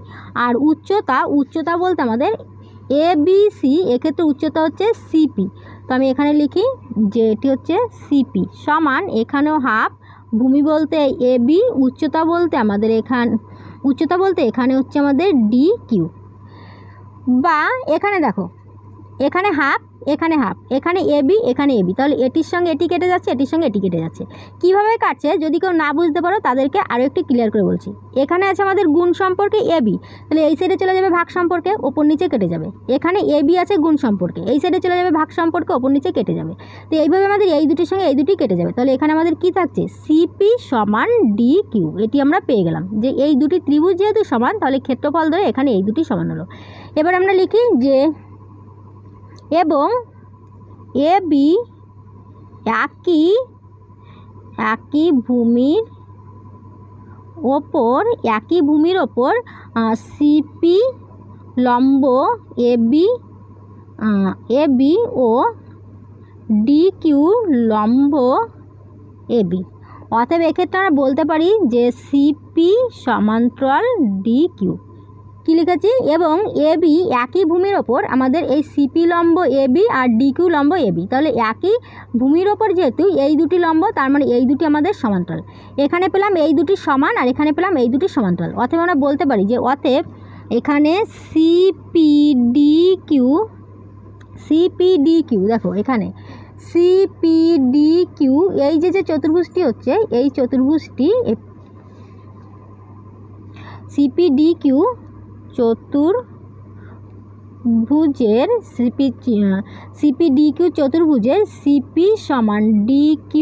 আর উচ্চতা বলতে আমাদের এ বি সি, এক্ষেত্রে উচ্চতা হচ্ছে সিপি। তো আমি এখানে লিখি যে এটি হচ্ছে সিপি সমান এখানেও হাফ, ভূমি বলতে এ বি, উচ্চতা বলতে এখানে হচ্ছে আমাদের ডি কিউ। বা এখানে দেখো এখানে হাফ, এখানে এ বি, তাহলে এটির সঙ্গে এটি কেটে যাচ্ছে, এটির সঙ্গে এটি কেটে যাচ্ছে। কীভাবে কাটছে যদি কেউ না বুঝতে পারো তাদেরকে আরও একটু ক্লিয়ার করে বলছি। এখানে আছে আমাদের গুণ সম্পর্কে এ বি, তাহলে এই সাইডে চলে যাবে ভাগ সম্পর্কে, ওপর নিচে কেটে যাবে। এখানে এ বি আছে গুণ সম্পর্কে, এই সাইডে চলে যাবে ভাগ সম্পর্কে, ওপর নিচে কেটে যাবে। তো এইভাবে আমাদের এই দুটির সঙ্গে এই দুটি কেটে যাবে। তাহলে এখানে আমাদের কি থাকছে, সিপি সমান ডি কিউ, এটি আমরা পেয়ে গেলাম যে এই দুটি ত্রিভুজ যেহেতু সমান তাহলে ক্ষেত্রফল ধরে এখানে এই দুটি সমান হলো। এবার আমরা লিখি যে এবং এ বি একই ভূমির ওপর সিপি লম্ব A B O D Q লম্ব এ বি। অতএব এক্ষেত্রে আমরা বলতে পারি যে সিপি সমান্তরাল ডি কিউ। কী লিখেছি, এবং এ বি একই ভূমির ওপর আমাদের এই সিপি লম্ব A B R D Q লম্ব এ বি, তাহলে একই ভূমির ওপর যেহেতু এই দুটি লম্ব তার মানে এই দুটি আমাদের সমান্তরাল। এখানে পেলাম এই দুটি সমান আর এখানে পেলাম এই দুটি সমান্তরাল। অতএব আমরা বলতে পারি যে অতএব এখানে সিপিডি কিউ, দেখো এখানে সিপিডি কিউ এই যে চতুর্ভুজটি হচ্ছে এই চতুর্ভুজটি সিপিডি কিউ চতুর্ভুজের CPDQ চতুর্ভুজের CP সমান DQ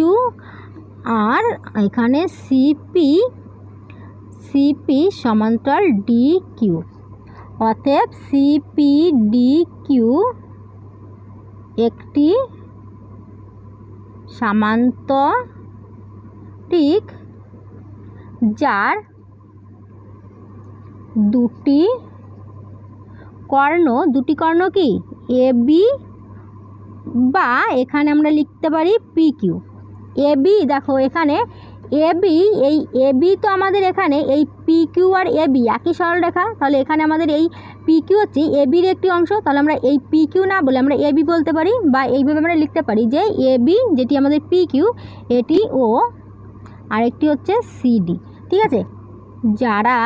আর এখানে CP সমান্তরাল DQ। অতএব CPDQ একটি সামান্তরিক যার দুটি কর্ণ কি AB বা এখানে আমরা লিখতে পারি PQ। AB দেখো এখানে AB, এই AB তো আমাদের এখানে এই PQ আর AB একই সরলরেখা, তাহলে এখানে আমাদের এই PQ হচ্ছে ABর একটি অংশ, তাহলে আমরা এই PQ না বলে আমরা AB বলতে পারি, বা এইভাবে আমরা লিখতে পারি যে AB যেটি আমাদের PQ এটি O আর একটি হচ্ছে CD। ঠিক আছে, যারা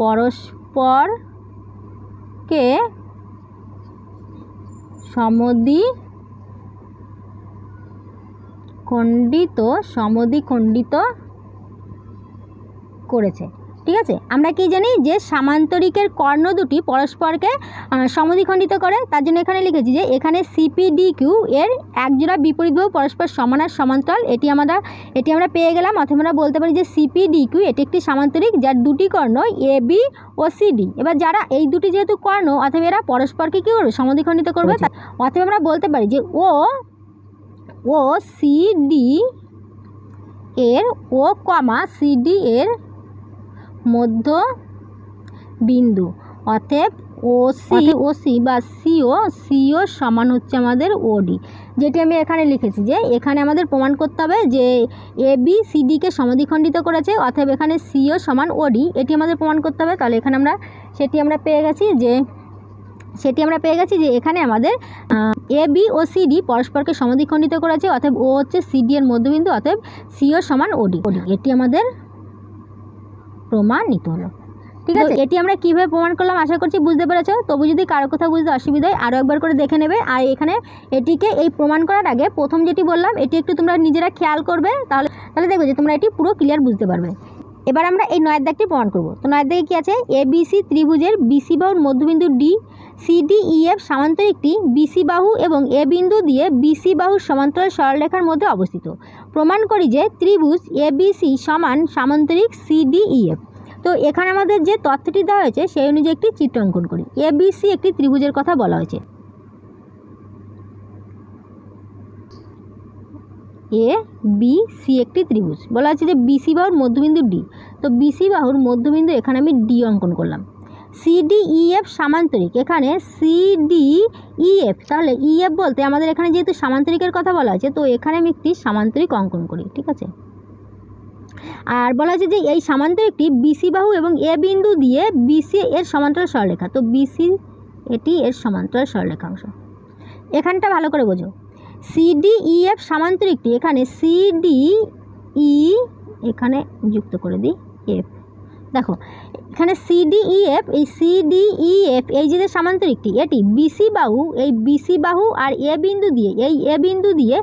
পরস্পরকে সমদ্বিখণ্ডিত করেছে। ঠিক আছে, আমরা কি জানি যে সামান্তরিকের কর্ণ দুটি পরস্পরকে সমদ্বিখণ্ডিত করে, তার জন্য এখানে লিখেছি যে এখানে CPDQ এর একজোড়া বিপরীত বাহু পরস্পর সমান আর সমান্তরাল, এটি আমরা পেয়ে গেলাম। অথবা আমরা বলতে পারি যে CPDQ এটি একটি সামান্তরিক যার দুটি কর্ণ AB ও CD। এবার যারা এই দুটি যেহেতু কর্ণ, অথবা এরা পরস্পরকে কী করবে, সমদ্বিখণ্ডিত করবে। অথবা আমরা বলতে পারি যে ও CD এর CD এর মধ্য বিন্দু। অতএব OC বা CO সমান হচ্ছে আমাদের OD, যেটি আমি এখানে লিখেছি যে এখানে আমাদের প্রমাণ করতে হবে যে AB CDকে সমদ্বিখণ্ডিত করেছে, অতএব এখানে CO সমান OD, এটি আমাদের প্রমাণ করতে হবে। তাহলে এখানে সেটি আমরা পেয়ে গেছি যে এখানে আমাদের AB ও CD পরস্পরকে সমদ্বিখণ্ডিত করেছে, অতএব O হচ্ছে CD এর মধ্যবিন্দু, অতএব CO সমান OD। এটি আমাদের প্রমাণিত হলো। ঠিক আছে, এটি আমরা কিভাবে প্রমাণ করলাম আশা করছি বুঝতে পেরেছো। তবু যদি কারো কোথাও বুঝতে অসুবিধা হয় আরও একবার করে দেখে নেবে। আর এখানে এটিকে এই প্রমাণ করার আগে প্রথম যেটি বললাম এটি একটু তোমরা নিজেরা খেয়াল করবে, তাহলে দেখবে যে তোমরা এটি পুরো ক্লিয়ার বুঝতে পারবে। এবার আমরা এই 9 দাগটি প্রমাণ করব। তো 9 দাগে কী আছে, ABC ত্রিভুজের BC বাহুর মধ্যবিন্দু D CDEF সামান্তরিকটি BC বাহু এবং A বিন্দু দিয়ে BC বাহুর সমান্তরাল সরলরেখার মধ্যে অবস্থিত। প্রমাণ করি যে ত্রিভুজ ABC সমান সামান্তরিক CDEF। তো এখানে আমাদের যে তথ্যটি দেওয়া হয়েছে সেই অনুযায়ী একটি চিত্র অঙ্কন করি। ABC একটি ত্রিভুজের কথা বলা হয়েছে। ABC একটি ত্রিভুজ, বলা হচ্ছে যে BC বাহুর মধ্যবিন্দু D। তো BC বাহুর মধ্যবিন্দু এখানে আমি D অঙ্কন করলাম। CDEF সামান্তরিক, এখানে CDEF, তাহলে EF বলতে আমাদের এখানে যেহেতু সামান্তরিকের কথা বলা হয়েছে, তো এখানে আমি একটি সামান্তরিক অঙ্কন করি। ঠিক আছে, আর বলা হচ্ছে যে এই সামান্তরিকটি BC বাহু এবং A বিন্দু দিয়ে BC এর সমান্তরাল সরলরেখা। তো BC এটি এর সমান্তরাল সরলরেখাংশ। এখানটা ভালো করে বোঝো, CDEF সামান্তরিকটি এখানে CDE এখানে যুক্ত করে দিই F। দেখো এখানে CDEF, এই CDEF এই যে সামান্তরিকটি এটি BC বাহু, এই BC বাহু আর A বিন্দু দিয়ে, এই A বিন্দু দিয়ে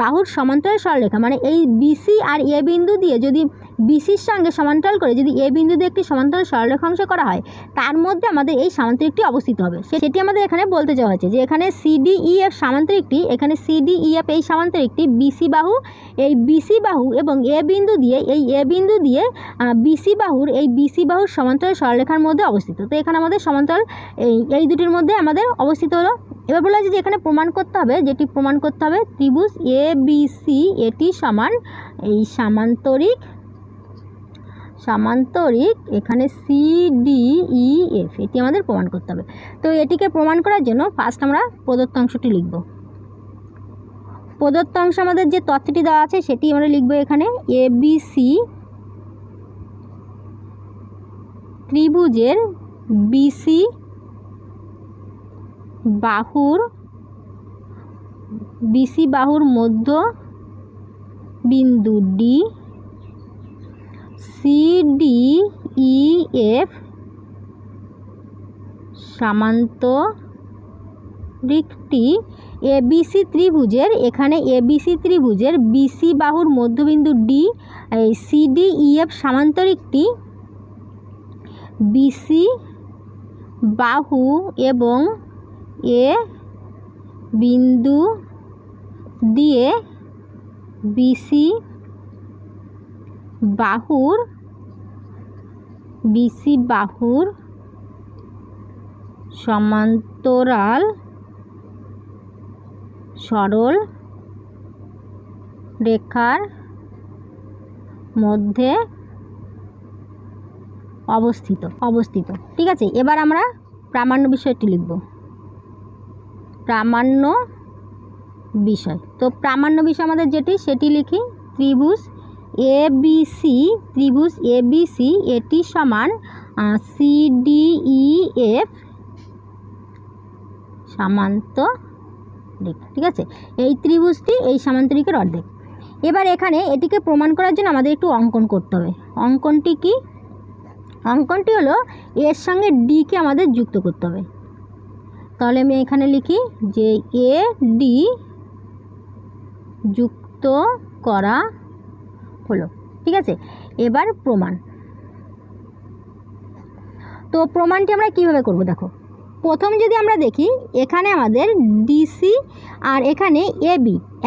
বাহুর সমান্তরাল সরলরেখা, মানে এই BC আর A বিন্দু দিয়ে যদি BCর সঙ্গে সমান্তরাল করে যদি A বিন্দু দিয়ে একটি সমান্তরাল সরলরেখাংশ করা হয়, তার মধ্যে আমাদের এই সামান্তরিকটি অবস্থিত হবে। সেটি আমাদের এখানে বলতে চাওয়া হয়েছে যে এখানে CDEF সামান্তরিকটি, এখানে CDEF এই সামান্তরিকটি BC বাহু, এই BC বাহু এবং A বিন্দু দিয়ে, এই A বিন্দু দিয়ে BC বাহুর, এই BC বাহুর সমান্তরাল সরলরেখার মধ্যে অবস্থিত। তো এখানে আমাদের সমান্তরাল এই দুটির মধ্যে আমাদের অবস্থিত হলো। এবার বলা হচ্ছে যে এখানে প্রমাণ করতে হবে, যেটি প্রমাণ করতে হবে ত্রিভুজ ABC এটি সমান এই সামান্তরিক এখানে CDEF, এটি আমাদের প্রমাণ করতে হবে। তো এটিকে প্রমাণ করার জন্য ফার্স্ট আমরা প্রদত্ত অংশটি লিখব। প্রদত্ত অংশ আমাদের যে তথ্যটি দেওয়া আছে সেটি আমরা লিখব এখানে ABC ত্রিভুজের BC বাহুর মধ্য বিন্দু D CDEF সামান্তরিকটি ABC ত্রিভুজের, এখানে ABC ত্রিভুজের BC বাহুর মধ্যবিন্দু D, এই CDEF সামান্তরিকটি BC বাহু এবং এ বিন্দু দিয়ে বিসি বাহুর সমান্তরাল সরল রেখার মধ্যে অবস্থিত। ঠিক আছে, এবার আমরা প্রামাণ্য বিষয়টি লিখব। প্রামাণ্য বিষয়, তো প্রামাণ্য বিষয় আমাদের সেটি লিখি। ত্রিভুজ ABC এটি সমান CDEF সামান্তরিক। ঠিক আছে, এই ত্রিভুজটি এই সামান্তরিকের অর্ধেক। এবার এখানে এটিকে প্রমাণ করার জন্য আমাদের একটু অঙ্কন করতে হবে। অঙ্কনটি কি? অঙ্কনটি হলো এর সঙ্গে ডিকে আমাদের যুক্ত করতে হবে। তাহলে আমি এখানে লিখি যে AD যুক্ত করা হলো। ঠিক আছে, এবার প্রমাণ। তো প্রমাণটি আমরা কিভাবে করব দেখো। প্রথম যদি আমরা দেখি, এখানে আমাদের DC আর এখানে AB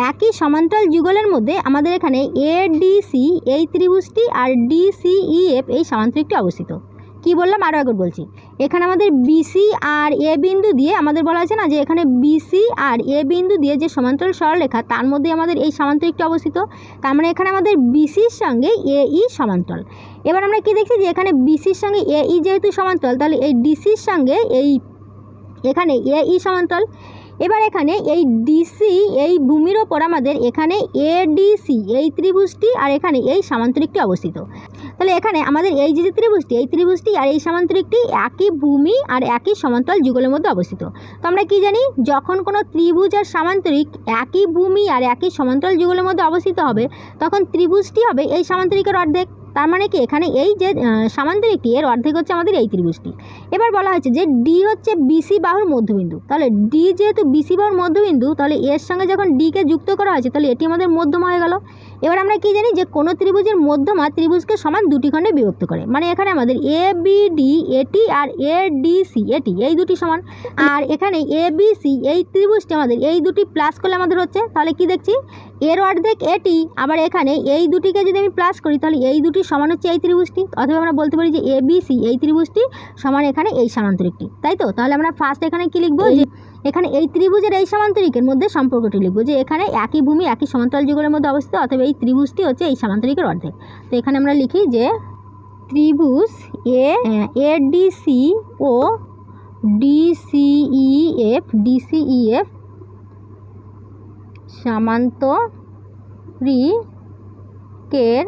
একই সমান্তরাল যুগলের মধ্যে আমাদের এখানে ADC এই ত্রিভুজটি আর DCEF এই সামান্তরিকটি অবস্থিত। কি বললাম আরও একবার বলছি, এখানে আমাদের BC আর A বিন্দু দিয়ে আমাদের বলা আছে না যে এখানে BC আর A বিন্দু দিয়ে যে সমান্তরাল সরলরেখা তার মধ্যে আমাদের এই সামান্তরিকটি অবস্থিত। তার মানে এখানে আমাদের BCর সঙ্গে AE সমান্তরাল। এবার আমরা কি দেখছি যে এখানে BCর সঙ্গে AE যেহেতু সমান্তরাল, তাহলে এই DCর সঙ্গে এখানে AE সমান্তরাল। এবার এখানে এই DC এই ভূমির ওপর আমাদের এখানে ADC এই ত্রিভুজটি আর এখানে এই সামান্তরিকটি অবস্থিত। তাহলে এখানে আমাদের এই যে ত্রিভুজটি আর এই সামান্তরিকটি একই ভূমি আর একই সমান্তরাল যুগলের মধ্যে অবস্থিত। তো আমরা কি জানি, যখন কোনো ত্রিভুজ আর সামান্তরিক একই ভূমি আর একই সমান্তরাল যুগলের মধ্যে অবস্থিত হবে তখন ত্রিভুজটি হবে এই সামান্তরিকের অর্ধেক। তার মানে কি এখানে এই যে সামান্তরিকটি এর অর্ধেক হচ্ছে আমাদের এই ত্রিভুজটি। এবার বলা হয়েছে যে ডি হচ্ছে বিসি বাহুর মধ্যবিন্দু। তাহলে ডি যেহেতু বিসি বাহুর মধ্যবিন্দু, তাহলে এর সঙ্গে যখন ডিকে যুক্ত করা হয়েছে তাহলে এটি আমাদের মধ্যমা হয়ে গেল। এবার আমরা কি জানি যে কোনো ত্রিভুজের মধ্যমা ত্রিভুজকে সমান দুটি খণ্ডে বিভক্ত করে। মানে এখানে আমাদের ABD এটি আর ADC এটি এই দুটি সমান, আর এখানে ABC এই ত্রিভুজটি আমাদের এই দুটি প্লাস করলে আমাদের হচ্ছে, তাহলে কি দেখছি এর অর্ধেক এটি, আবার এখানে এই দুটিকে যদি আমি প্লাস করি তাহলে এই দুটি সমান হচ্ছে এই ত্রিভুজটি। অথবা আমরা বলতে পারি যে ABC এই ত্রিভুজটি সমান এখানে এই সামান্তরিকটি, তাই তো। তাহলে আমরা ফার্স্ট এখানে কি লিখবো, যে এখানে এই ত্রিভুজের এই সামান্তরিকের মধ্যে সম্পর্কটি লিখবো যে এখানে একই ভূমি একই সমান্তরাল যুগলের মধ্যে অবস্থিত, অথবা এই ত্রিভুজটি হচ্ছে এই সামান্তরিকের অর্ধেক। তো এখানে আমরা লিখি যে ত্রিভুজ ADC ও DCEF সামান্তরিকের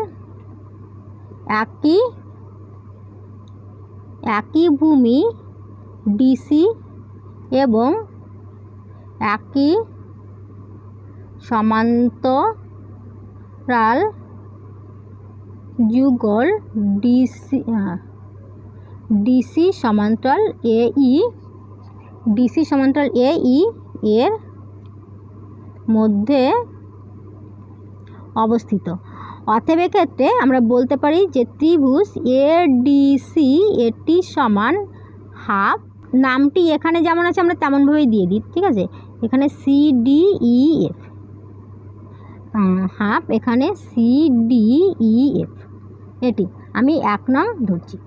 একই ভূমি DC এবং একই সমান্তরাল যুগল DC সমান্তরাল AE এর মধ্যে অবস্থিত। অতএব এক্ষেত্রে আমরা বলতে পারি যে ত্রিভুজ ADC এটি সমান হাফ। নামটি এখানে যেমন আছে আমরা তেমনভাবেই দিয়ে দিই। ঠিক আছে, এখানে CDEF হাফ, এখানে CDEF এটি আমি 1 নং ধরছি।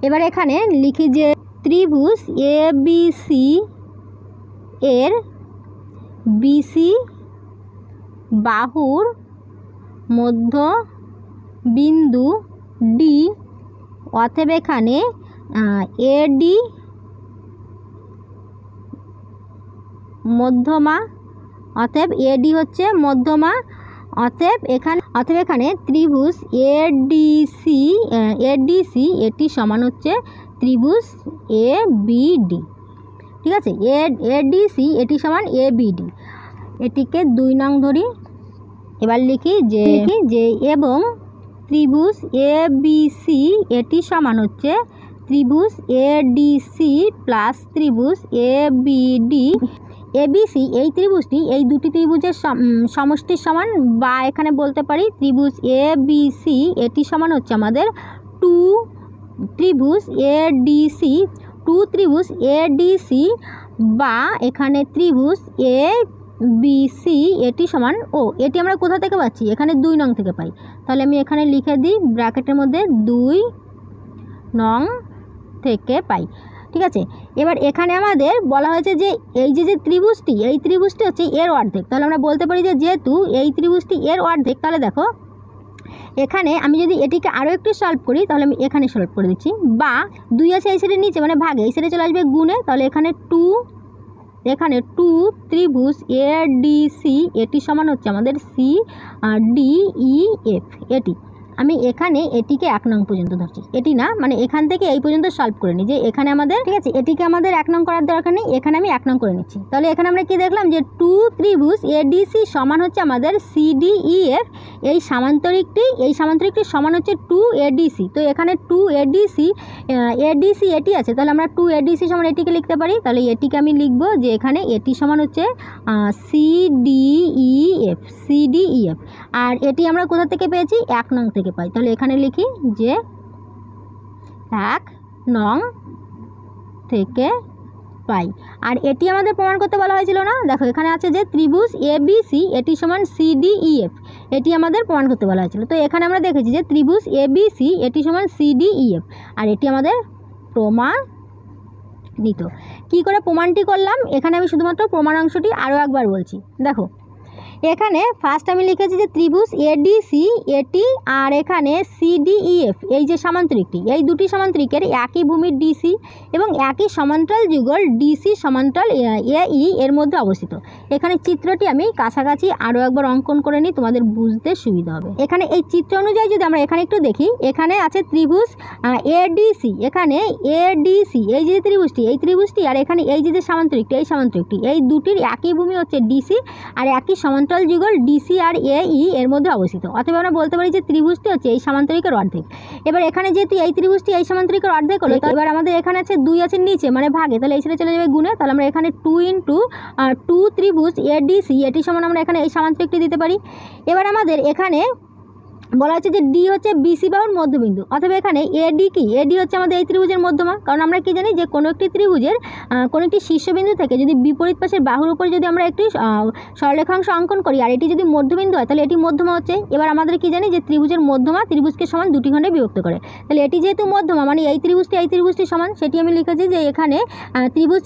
এবার এখানে লিখি যে ত্রিভুজ ABC এর BC বাহুর মধ্য বিন্দু D, অতএব এখানে AD মধ্যমা, অতএব AD হচ্ছে মধ্যমা। অতএব এখানে ত্রিভুজ ADC এটি সমান হচ্ছে ত্রিভুজ ABD। ঠিক আছে, ADC এটি সমান ABD, এটিকে 2 নং ধরি। এবার লিখি যে এবং ত্রিভুজ ABC এটি সমান হচ্ছে ত্রিভুজ ADC প্লাস ত্রিভুজ ABD। ABC এই ত্রিভুজটি এই দুটি ত্রিভুজের সমষ্টির সমান, বা এখানে বলতে পারি ত্রিভুজ ABC এটি সমান হচ্ছে আমাদের ত্রিভুজ ADC টু ত্রিভুজ এডিসি বা এখানে ত্রিভুজ এ বি সি এটি সমান ও, এটি আমরা কোথা থেকে পাচ্ছি? এখানে 2 নং থেকে পাই। তাহলে আমি এখানে লিখে দিই ব্র্যাকেটের মধ্যে 2 নং থেকে পাই। ঠিক আছে, এবার এখানে আমাদের বলা হয়েছে যে এই যে ত্রিভুজটি, এই ত্রিভুজটি হচ্ছে এর অর্ধেক। তাহলে আমরা বলতে পারি যে যেহেতু এই ত্রিভুজটি এর অর্ধেক, তাহলে দেখো এখানে আমি যদি এটিকে আরও একটু সলভ করি, তাহলে আমি এখানে সলভ করে দিচ্ছি, বা 2 আছে এই সাইডের নিচে মানে ভাগে, এই সাইডে চলে আসবে গুণে। তাহলে এখানে 2 ত্রিভুজ এ ডি সি এটি সমান হচ্ছে আমাদের সি ডি ই এফ। এটি আমি এখানে এটিকে 1 নং পর্যন্ত ধরছি, এটি না মানে এখান থেকে এই পর্যন্ত সলভ করে নিই যে এখানে আমাদের, ঠিক আছে, এটিকে আমাদের 1 নং করার দরকার নেই, এখানে আমি 1 নং করে নিচ্ছি। তাহলে এখানে আমরা কি দেখলাম যে 2 ত্রিভুজ এডিসি সমান হচ্ছে আমাদের সিডিইএফ। এই সামান্তরিকটি সমান হচ্ছে 2 এডিসি। তো এখানে 2 এডিসি এটি আছে, তাহলে আমরা 2 এডিসি সমান এটিকে লিখতে পারি। তাহলে এটিকে আমি লিখব যে এখানে এটি সমান হচ্ছে সিডিইএফ। আর এটি আমরা কোথা থেকে পেয়েছি? 1 নং থেকে পাই। তাহলে এখানে লিখি যে 1 নং থেকে পাই। আর এটি আমাদের প্রমাণ করতে বলা হয়েছিল না? দেখো এখানে আছে যে ত্রিভুজ এবিসি এটি সমান সিডিইএফ, এটি আমাদের প্রমাণ করতে বলা হয়েছিল। তো এখানে আমরা দেখেছি যে ত্রিভুজ এবিসি এটি সমান সিডিইএফ, আর এটি আমাদের প্রমাণিত। কী করে প্রমাণটি করলাম? এখানে আমি শুধুমাত্র প্রমাণ অংশটি আরও একবার বলছি। দেখো এখানে ফার্স্ট আমি লিখেছি যে ত্রিভুজ এডিসি এটি আর এখানে সিডিইএফ এই যে সামান্তরিকটি, এই দুটি সামান্তরিকের একই ভূমির ডিসি এবং একই সমান্তরাল যুগল ডিসি সমান্তরাল এই এর মধ্যে অবস্থিত। এখানে চিত্রটি আমি কাছাকাছি আরও একবার অঙ্কন করে নিই, তোমাদের বুঝতে সুবিধা হবে। এখানে এই চিত্র অনুযায়ী যদি আমরা এখানে একটু দেখি, এখানে আছে ত্রিভুজ এডিসি, এখানে এডিসি এই যে ত্রিভুজটি, এই ত্রিভুজটি আর এখানে এই যে সামান্তরিকটি, এই সামান্তরিকটি, এই দুটির একই ভূমি হচ্ছে ডিসি আর একই সমান্তরাল যুগল ডিসি আর এই এর মধ্যে অবস্থিত। অথবা আমরা বলতে পারি যে ত্রিভুজটি হচ্ছে এই সামান্তরিকের অর্ধেক। এবার এখানে যেহেতু এই ত্রিভুজটি এই সামান্তরিকের অর্ধেক হলো, এবার আমাদের এখানে আছে 2 আছে নিচে মানে ভাগে, তাহলে এই সাইডে চলে যাবে গুণে। তাহলে আমরা এখানে 2 ত্রিভুজ এডিসি এটি সমান আমরা এখানে এই সামান্তরিকটি দিতে পারি। এবার আমাদের এখানে বলা হচ্ছে যে ডি হচ্ছে বিসি বাহুর মধ্যবিন্দু, অথবা এখানে এডি কি? এডি হচ্ছে আমাদের এই ত্রিভুজের মধ্যমা। কারণ আমরা কি জানি যে কোনো একটি ত্রিভুজের কোনো একটি শীর্ষবিন্দু থেকে যদি বিপরীত পাশের বাহুর উপর যদি আমরা একটি সরলরেখাংশ অঙ্কন করি আর এটি যদি মধ্যবিন্দু হয়, তাহলে এটি মধ্যমা হচ্ছে। এবার আমাদের কি জানি যে ত্রিভুজের মধ্যমা ত্রিভুজকে সমান 2টি খণ্ডে বিভক্ত করে। তাহলে এটি যেহেতু মধ্যমা মানে এই ত্রিভুজটি সমান, সেটি আমি লিখেছি যে এখানে ত্রিভুজ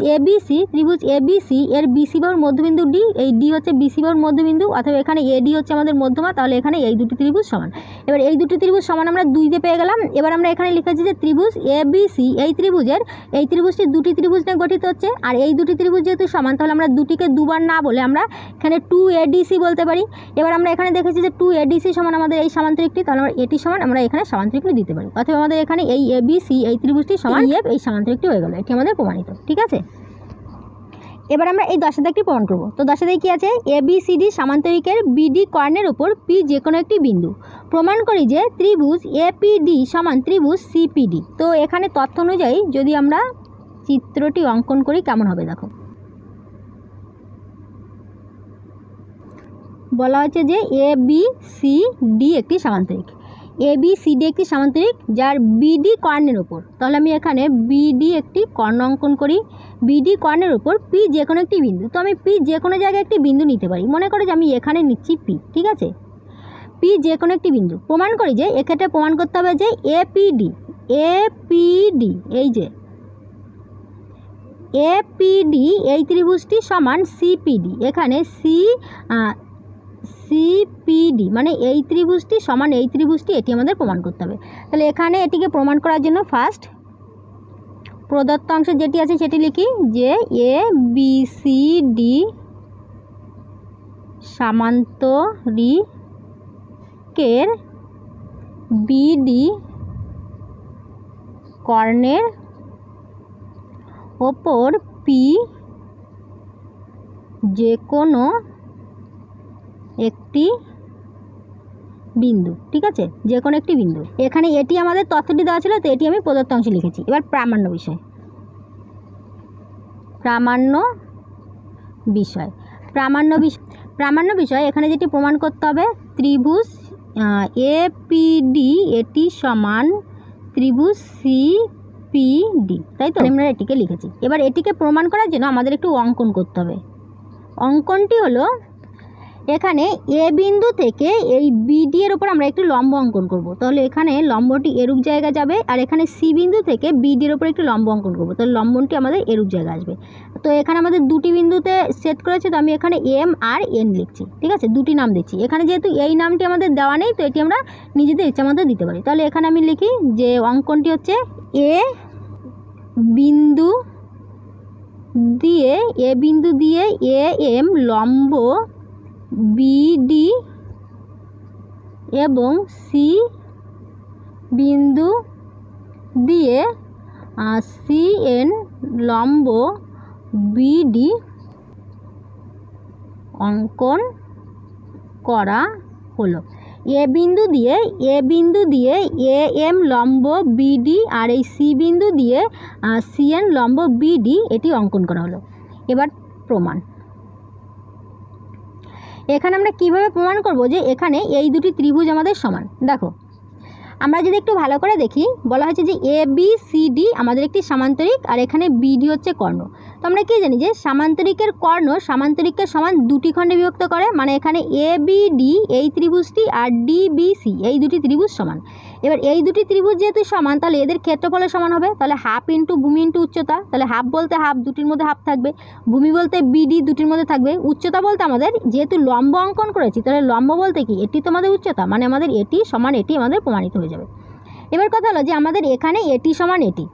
এবিসি এর বিসি বাহুর মধ্যবিন্দু ডি, এই ডি হচ্ছে বিসি বাহুর মধ্যবিন্দু, অথবা এখানে এডি হচ্ছে আমাদের মধ্যমা। তাহলে এখানে এই দুটি ত্রিভুজ সমান। এবার এই দুটি ত্রিভুজ সমান আমরা 2 পেয়ে গেলাম। এবার আমরা এখানে লিখেছি যে ত্রিভুজ এবিসি এই ত্রিভুজটি 2টি ত্রিভুজ নিয়ে গঠিত হচ্ছে, আর এই দুটি ত্রিভুজ যেহেতু সমান, তাহলে আমরা দুটিকে দুবার না বলে আমরা এখানে 2 এডিসি বলতে পারি। এবার আমরা এখানে দেখেছি যে 2 এডিসি সমান আমাদের এই সামান্তরিকটি, তাহলে আমরা এটি সমান আমরা এখানে সামান্তরিকটি দিতে পারি। অথবা আমাদের এখানে এই এবিসি এই ত্রিভুজটি সমান এফ এই সামান্তরিকটি হয়ে গেল, এটি আমাদের প্রমাণিত। ঠিক আছে, এবার আমরা এই 10 দাগটি প্রমাণ করব। তো 10 দাগে কি আছে? এবিসিডি সামান্তরিকের বিডি কর্ণের উপর পি যে কোনো একটি বিন্দু। প্রমাণ করি যে ত্রিভুজ এপিডি সমান ত্রিভুজ সিপিডি। তো এখানে তথ্য অনুযায়ী যদি আমরা চিত্রটি অঙ্কন করি কেমন হবে দেখো। বলা হচ্ছে যে এবিসিডি একটি সামান্তরিক, এবিসিডি একটি সামান্তরিক যার বিডি কর্ণের উপর। তাহলে আমি এখানে বিডি একটি কর্ণ অঙ্কন করি, বিডি কর্ণের উপর পি যে কোনো একটি বিন্দু। তো আমি পি যে কোনো জায়গায় একটি বিন্দু নিতে পারি, মনে করো যে আমি এখানে নিচ্ছি পি। ঠিক আছে, পি যে কোনো একটি বিন্দু। প্রমাণ করি যে এক্ষেত্রে প্রমাণ করতে হবে যে এপিডি এই যে এপিডি এই ত্রিভুজটি সমান সিপিডি। এখানে সিপিডি মানে এই ত্রিভুজটি সমান এই ত্রিভুজটি, এটি আমাদের প্রমাণ করতে হবে। তাহলে এখানে এটিকে প্রমাণ করার জন্য ফার্স্ট প্রদত্ত অংশ যেটি আছে সেটি লিখি যে এবিসিডি সামান্তরিকের বিডি কর্ণের ওপর পি যে কোনো একটি বিন্দু। ঠিক আছে, যে কোনো একটি বিন্দু। এখানে এটি আমাদের তথ্যটি দেওয়া ছিল, তো এটি আমি প্রদত্ত অংশে লিখেছি। এবার প্রামাণ্য বিষয় এখানে যেটি প্রমাণ করতে হবে ত্রিভুজ এপিডি এটি সমান ত্রিভুজ পি ডি, তাই তো আমরা এটিকে লিখেছি। এবার এটিকে প্রমাণ করার জন্য আমাদের একটু অঙ্কন করতে হবে। অঙ্কনটি হলো এখানে এ বিন্দু থেকে এই বিডি এর উপর আমরা একটু লম্ব অঙ্কন করব। তাহলে এখানে লম্বটি এরূপ জায়গা যাবে, আর এখানে সি বিন্দু থেকে বিডি এর উপর একটু লম্ব অঙ্কন করব, তাহলে লম্বনটি আমাদের এরূপ জায়গা আসবে। তো এখানে আমাদের দুটি বিন্দুতে সেট করেছে, তো আমি এখানে এম আর এন লিখছি, ঠিক আছে, দুটি নাম দিচ্ছি। এখানে যেহেতু এই নামটি আমাদের দেওয়া নেই, তো এটি আমরা নিজেদের ইচ্ছা মতো দিতে পারি। তাহলে এখানে আমি লিখি যে অঙ্কনটি হচ্ছে এ বিন্দু দিয়ে এ এম লম্ব বিডি এবং সি বিন্দু দিয়ে সিএন লম্ব বিডি অঙ্কন করা হলো। এ বিন্দু দিয়ে এ এম লম্ব বিডি আর এই সি বিন্দু দিয়ে সিএন লম্ব বিডি এটি অঙ্কন করা হলো। এবার প্রমাণ। এখানে আমরা কিভাবে প্রমাণ করব যে এখানে এই দুটি ত্রিভুজ আমাদের সমান। দেখো, আমরা যদি একটু ভালো করে দেখি, বলা হয়েছে যে এ বি সি ডি আমাদের একটি সামান্তরিক, আর এখানে বিডি হচ্ছে কর্ণ। তো আমরা কি জানি যে সামান্তরিকের কর্ণ সামান্তরিককে সমান দুটি খণ্ডে বিভক্ত করে, মানে এখানে এ বি ডি এই ত্রিভুজটি আর ডি বি সি এই দুটি ত্রিভুজ সমান। এবার এই দুটি ত্রিভুজ যেহেতু সমান, তাহলে এদের ক্ষেত্রফলের সমান হবে। তাহলে হাফ ইন্টু ভূমি ইন্টু উচ্চতা, তাহলে হাফ বলতে হাফ, দুটির মধ্যে হাফ থাকবে, ভূমি বলতে বিডি দুটির মধ্যে থাকবে, উচ্চতা বলতে আমাদের যেহেতু লম্ব অঙ্কন করেছি, তাহলে লম্ব বলতে কি এটি তো আমাদের উচ্চতা, মানে আমাদের এটি সমান এটি আমাদের প্রমাণিত হয়ে যাবে। এবার কথা হলো যে আমাদের এখানে এটি সমান এটি।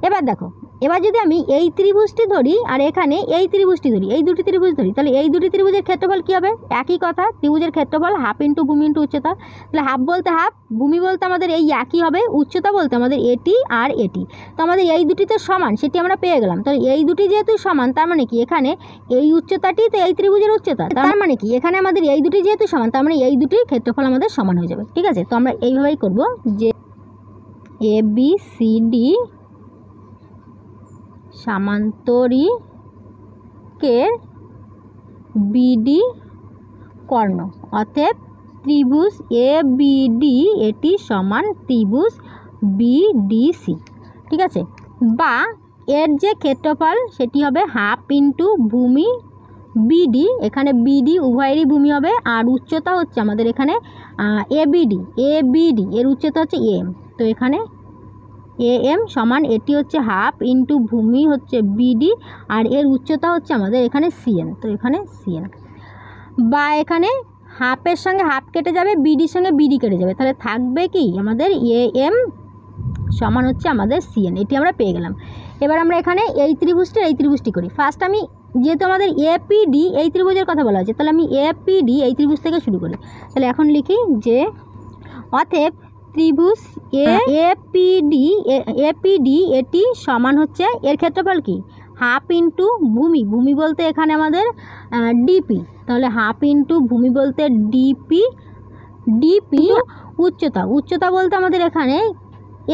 এবার দেখো, এবার যদি আমি এই ত্রিভুজটি ধরি আর এখানে এই ত্রিভুজটি ধরি, এই দুটি ত্রিভুজ ধরি, তাহলে এই দুটি ত্রিভুজের ক্ষেত্রফল কী হবে? একই কথা, ত্রিভুজের ক্ষেত্রফল হাফ ইন্টু ভূমি ইন্টু উচ্চতা। তাহলে হাফ বলতে হাফ, ভূমি বলতে আমাদের এই একই হবে, উচ্চতা বলতে আমাদের এটি আর এটি। তো আমাদের এই দুটি তো সমান, সেটি আমরা পেয়ে গেলাম। তাহলে এই দুটি যেহেতু সমান, তার মানে কি এখানে এই উচ্চতাটি তো এই ত্রিভুজের উচ্চতা, তার মানে কি এখানে আমাদের এই দুটি যেহেতু সমান, তার মানে এই দুটির ক্ষেত্রফল আমাদের সমান হয়ে যাবে। ঠিক আছে, তো আমরা এইভাবেই করব যে A B C D সামান্তরিকের BD কর্ণ, অতএব ত্রিভুজ এ বিডি এটি সমান ত্রিভুজ বিডিসি। ঠিক আছে, বা এর যে ক্ষেত্রফল সেটি হবে হাফ ইন্টু ভূমি বিডি, এখানে বিডি উভয়েরই ভূমি হবে, আর উচ্চতা হচ্ছে আমাদের এখানে এবিডি এর উচ্চতা হচ্ছে এম। তো এখানে এ এম সমান এটি হচ্ছে হাফ ইন্টু ভূমি হচ্ছে বিডি, আর এর উচ্চতা হচ্ছে আমাদের এখানে সিএন। তো এখানে সিএন, বা এখানে হাফের সঙ্গে হাফ কেটে যাবে, বিডির সঙ্গে বিডি কেটে যাবে, তাহলে থাকবে কি আমাদের এ এম সমান হচ্ছে আমাদের সিএন। এটি আমরা পেয়ে গেলাম। এবার আমরা এখানে এই ত্রিভুজটি করি। ফার্স্ট আমি যেহেতু আমাদের এপিডি এই ত্রিভুজের কথা বলা হয়েছে, তাহলে আমি এপিডি এই ত্রিভুজ থেকে শুরু করি। তাহলে এখন লিখি যে অতএব ত্রিভুজ এপিডি এটি সমান হচ্ছে এর ক্ষেত্রফল কি হাফ ইন্টু ভূমি বলতে এখানে আমাদের ডিপি, তাহলে হাফ ইন্টু ভূমি বলতে ডিপি উচ্চতা বলতে আমাদের এখানে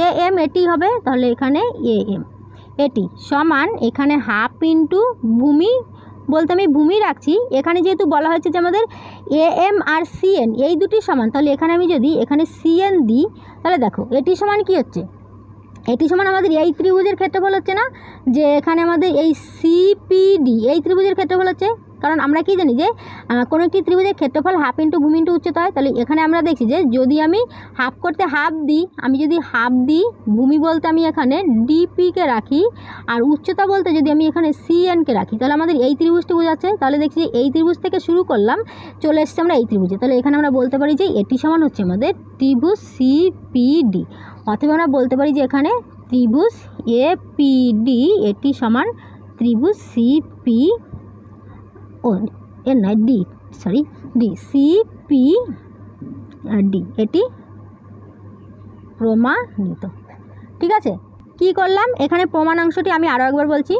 এ এম এটি হবে, তাহলে এখানে এ এম এটি সমান এখানে হাফ ইন্টু ভূমি বলতে আমি ভূমি রাখছি। এখানে যেহেতু বলা হয়েছে যে আমাদের এ এম আর সিএন এই দুটি সমান, তাহলে এখানে আমি যদি এখানে সিএন দিই, তাহলে দেখো এটি সমান কি হচ্ছে, এটি সমান আমাদের এই ত্রিভুজের ক্ষেত্রফল হচ্ছে না, যে এখানে আমাদের এই সিপিডি এই ত্রিভুজের ক্ষেত্রফল হচ্ছে। কারণ আমরা কি জানি যে কোনো একটি ত্রিভুজের ক্ষেত্রফল হাফ ইন্টু ভূমি ইন্টু উচ্চতা হয়। তাহলে এখানে আমরা দেখছি যে যদি আমি হাফ করতে হাফ দিই, আমি যদি হাফ দিই ভূমি বলতে আমি এখানে ডিপিকে রাখি, আর উচ্চতা বলতে যদি আমি এখানে সিএনকে রাখি, তাহলে আমাদের এই ত্রিভুজটি বোঝাচ্ছে। তাহলে দেখছি যে এই ত্রিভুজ থেকে শুরু করলাম, চলে এসেছে আমরা এই ত্রিভুজে। তাহলে এখানে আমরা বলতে পারি যে এটি সমান হচ্ছে আমাদের ত্রিভুজ সিপিডি। অথবা আমরা বলতে পারি যে এখানে ত্রিভুজ এপিডি এটি সমান ত্রিভুজ সিপি সিপিডি এটি প্রমাণিত। ঠিক আছে, কি করলাম এখানে প্রমাণাংশটি আমি আরও একবার বলছি।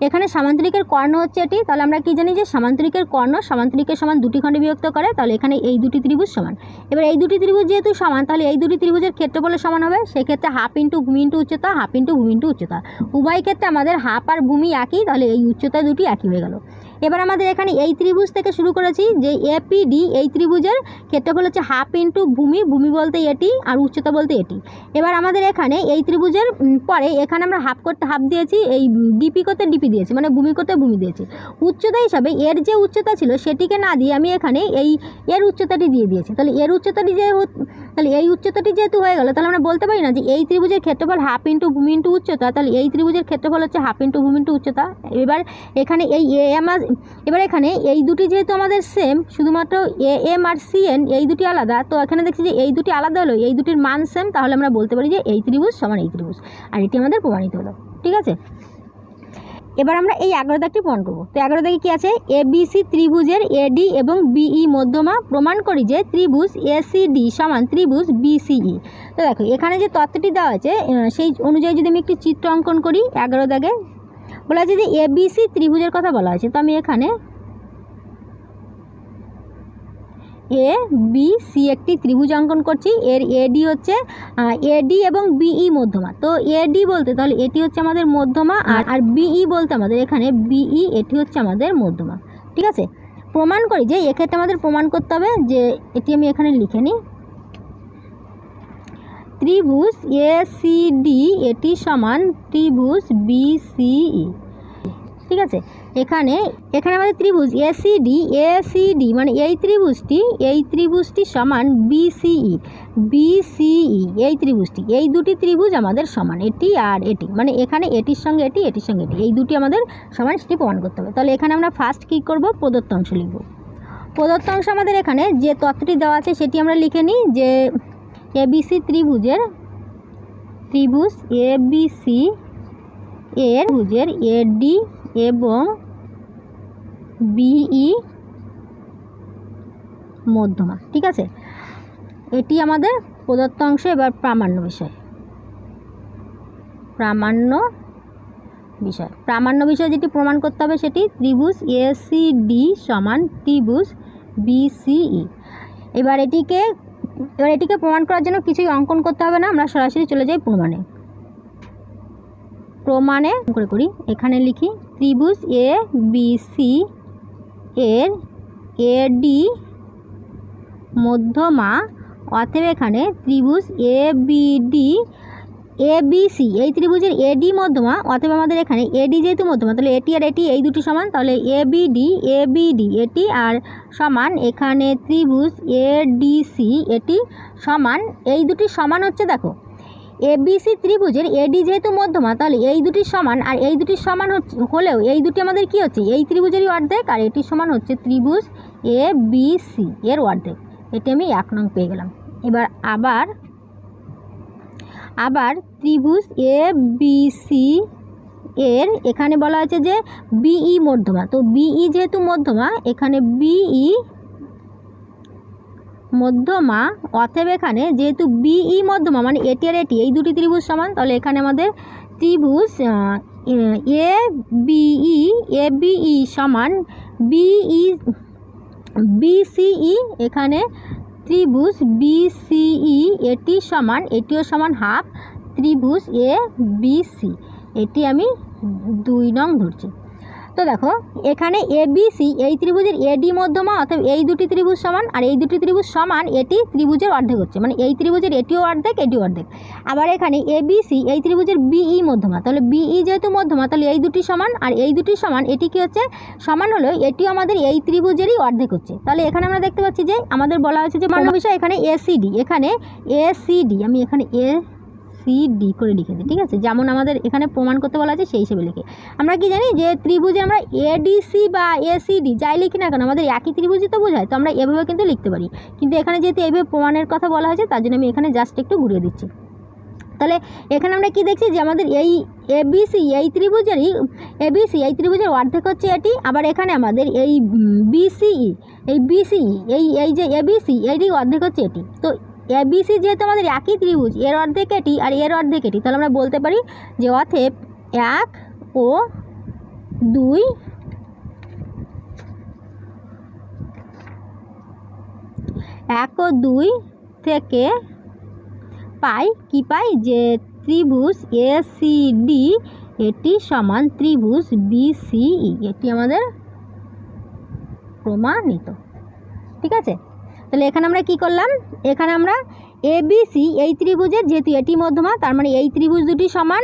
এখানে সামান্তরিকের কর্ণ হচ্ছে এটি, তাহলে আমরা কি জানি যে সামান্তরিকের কর্ণ সামান্তরিকের সমান দুটি খণ্ডে বিভক্ত করে, তাহলে এখানে এই দুটি ত্রিভুজ সমান। এবার এই দুটি ত্রিভুজ যেহেতু সমান, তাহলে এই দুটি ত্রিভুজের ক্ষেত্রফলের সমান হবে, সেক্ষেত্রে হাফ ইন্টু ভূমি ইন্টু উচ্চতা, হাফ ইন্টু ভূমি ইন্টু উচ্চতা, উভয় ক্ষেত্রে আমাদের হাফ আর ভূমি একই, তাহলে এই উচ্চতা দুটি একই হয়ে গেল। এবার আমাদের এখানে এই ত্রিভুজ থেকে শুরু করেছি যে এপিডি, এই ত্রিভুজের ক্ষেত্রফল হচ্ছে হাফ ইন্টু ভূমি, ভূমি বলতে এটি আর উচ্চতা বলতে এটি। এবার আমাদের এখানে এই ত্রিভুজের পরে এখানে আমরা হাফ করতে হাফ দিয়েছি, এই ডিপি করতে ডিপি দিয়েছি, মানে ভূমি করতে ভূমি দিয়েছি। উচ্চতা হিসাবে এর যে উচ্চতা ছিল সেটিকে না দিয়ে আমি এখানে এর উচ্চতাটি দিয়ে দিয়েছি। তাহলে এর উচ্চতাটি তাহলে এই উচ্চতাটি যেহেতু হয়ে গেল, তাহলে আমরা বলতে পারি না যে এই ত্রিভুজের ক্ষেত্রফল হাফ ইন্টু ভূমি ইন্টু উচ্চতা, তাহলে এই ত্রিভুজের ক্ষেত্রফল হচ্ছে হাফ ইন্টু ভূমি ইন্টু উচ্চতা। এবার এখানে এবার এখানে এই দুটি যেহেতু আমাদের সেম, শুধুমাত্র এএম আর সিএন এই দুটি আলাদা, তো এখানে দেখছি যে এই দুটি আলাদা হলো, এই দুটির মান সেম, তাহলে আমরা বলতে পারি যে এই ত্রিভুজ সমান এই ত্রিভুজ, আর এটি আমাদের প্রমাণিত হলো। ঠিক আছে, এবার আমরা এই 11 দাগটি প্রমাণ করব। তো 11 দাগে কী আছে, এবিসি ত্রিভুজের এডি এবং বিই মধ্যমা প্রমাণ করি যে ত্রিভুজ এসিডি সমান ত্রিভুজ বিসিই। তো দেখো এখানে যে তত্ত্বটি দেওয়া আছে সেই অনুযায়ী যদি আমি একটি চিত্র অঙ্কন করি, 11 দাগে বলা আছে যে এবিসি ত্রিভুজের কথা বলা হয়েছে। তো আমি এখানে এ বি সি একটি ত্রিভুজ অঙ্কন করছি, এর এডি হচ্ছে এডি এবং বিই মধ্যমা। তো এডি বলতে তাহলে এটি হচ্ছে আমাদের মধ্যমা, আর বিই বলতে আমাদের এখানে বিই এটি হচ্ছে আমাদের মধ্যমা। ঠিক আছে, প্রমাণ করি যে এক্ষেত্রে আমাদের প্রমাণ করতে হবে যে এটি আমি এখানে লিখে নিই, ত্রিভুজ এসিডি এটি সমান ত্রিভুজ বিসিই। ঠিক আছে, এখানে আমাদের ত্রিভুজ এসিডি মানে এই ত্রিভুজটি সমান বিসিই এই ত্রিভুজটি, এই দুটি ত্রিভুজ আমাদের সমান, এটি আর এটি, মানে এখানে এটির সঙ্গে এটি, এটির সঙ্গে এটি, এই দুটি আমাদের সমান, সেটি প্রমাণ করতে হবে। তাহলে এখানে আমরা ফার্স্ট কী করব, প্রদত্ত অংশ লিখব। প্রদত্ত অংশ আমাদের এখানে যে তত্ত্বটি দেওয়া আছে সেটি আমরা লিখে নিই, যে এবিসি ত্রিভুজ এবিসি এর ত্রিভুজের এডি এবং বিই মধ্যমা। ঠিক আছে, এটি আমাদের প্রদত্ত অংশ। এবার প্রামাণ্য বিষয় যেটি প্রমাণ করতে হবে সেটি ত্রিভুজ এসিডি সমান ত্রিভুজ বিসিই। এবার এটিকে প্রমাণ করার জন্য কিছুই অঙ্কন করতে হবে না, আমরা সরাসরি চলে যাই প্রমাণে করি। এখানে লিখি ত্রিভুজ এ বিসি এর এডি মধ্যমা, অতএব এখানে ত্রিভুজ এবিসি এই ত্রিভুজের এডি মধ্যমা, অতএব আমাদের এখানে এডি যেহেতু মধ্যমা, তাহলে এটি আর এটি এই দুটি সমান, তাহলে এবিডি এটি আর সমান এখানে ত্রিভুজ এডিসি এটি সমান, এই দুটি সমান হচ্ছে, দেখো এবিসি ত্রিভুজের এডি যেহেতু মধ্যমা, তাহলে এই দুটি সমান, আর এই দুটি সমান হলেও এই দুটি আমাদের কি হচ্ছে, এই ত্রিভুজেরই অর্ধেক, আর এটি সমান হচ্ছে ত্রিভুজ এবিসি এর অর্ধেক। এটি আমি 1 নং পেয়ে গেলাম। এবার আবার ত্রিভুজ এবিসি এর এখানে বলা আছে যে বিই মধ্যমা, তো বিই যেহেতু মধ্যমা, এখানে বিই মধ্যমা, অতএব এখানে যেহেতু বিই মধ্যমা মানে এটি আর এটি এই দুটি ত্রিভুজ সমান, তাহলে এখানে আমাদের ত্রিভুজ এবিই সমান বিসিই, এখানে ত্রিভুজ বিসিই এটি সমান, এটিও সমান হাফ ত্রিভুজ এবিসি, এটি আমি 2 নং ধরছি। তো দেখো এখানে এবিসি এই ত্রিভুজের এডি মধ্যমা, অর্থাৎ এই দুটি ত্রিভুজ সমান, আর এই দুটি ত্রিভুজ সমান এটি ত্রিভুজের অর্ধেক হচ্ছে, মানে এই ত্রিভুজের এটিও অর্ধেক এটিও অর্ধেক। আবার এখানে এবিসি এই ত্রিভুজের বিই মধ্যমা, তাহলে বিই যেহেতু মধ্যমা, তাহলে এই দুটি সমান, আর এই দুটি সমান, এটি কি হচ্ছে সমান হলো, এটিও আমাদের এই ত্রিভুজেরই অর্ধেক হচ্ছে। তাহলে এখানে আমরা দেখতে পাচ্ছি যে আমাদের বলা হয়েছে যে মান্য বিষয় এখানে এসিডি, আমি এখানে সিডি করে লিখে দিই। ঠিক আছে, যেমন আমাদের এখানে প্রমাণ করতে বলা আছে সেই হিসেবে লিখে। আমরা কি জানি যে ত্রিভুজে আমরা এডিসি বা এসিডি যাই লিখি না কেন আমাদের একই ত্রিভুজই তো বোঝায়, তো আমরা এভাবে কিন্তু লিখতে পারি, কিন্তু এখানে যেহেতু এইভাবে প্রমাণের কথা বলা হয়েছে তার জন্য আমি এখানে জাস্ট একটু ঘুরিয়ে দিচ্ছি। তাহলে এখানে আমরা কি দেখছি যে আমাদের এই এবিসি এই ত্রিভুজের অর্ধেক হচ্ছে এটি, আবার এখানে আমাদের এই বিসিই এই যে এবিসি এটি অর্ধেক হচ্ছে এটি। তো এবিসি যেহেতু আমাদের একই ত্রিভুজ, এর অর্ধেক এটি আর এর অর্ধেক এটি, তাহলে আমরা বলতে পারি যে অতএব 1 ও 2 1 ও 2 থেকে পাই কি পাই যে ত্রিভুজ ACD এটি সমান ত্রিভুজ BCE, এটি আমাদের প্রমাণিত। ঠিক আছে, তাহলে এখানে আমরা কি করলাম, এখানে আমরা ABC এই ত্রিভুজের যেহেতু এটি মধ্যমা, তার মানে এই ত্রিভুজ দুটি সমান,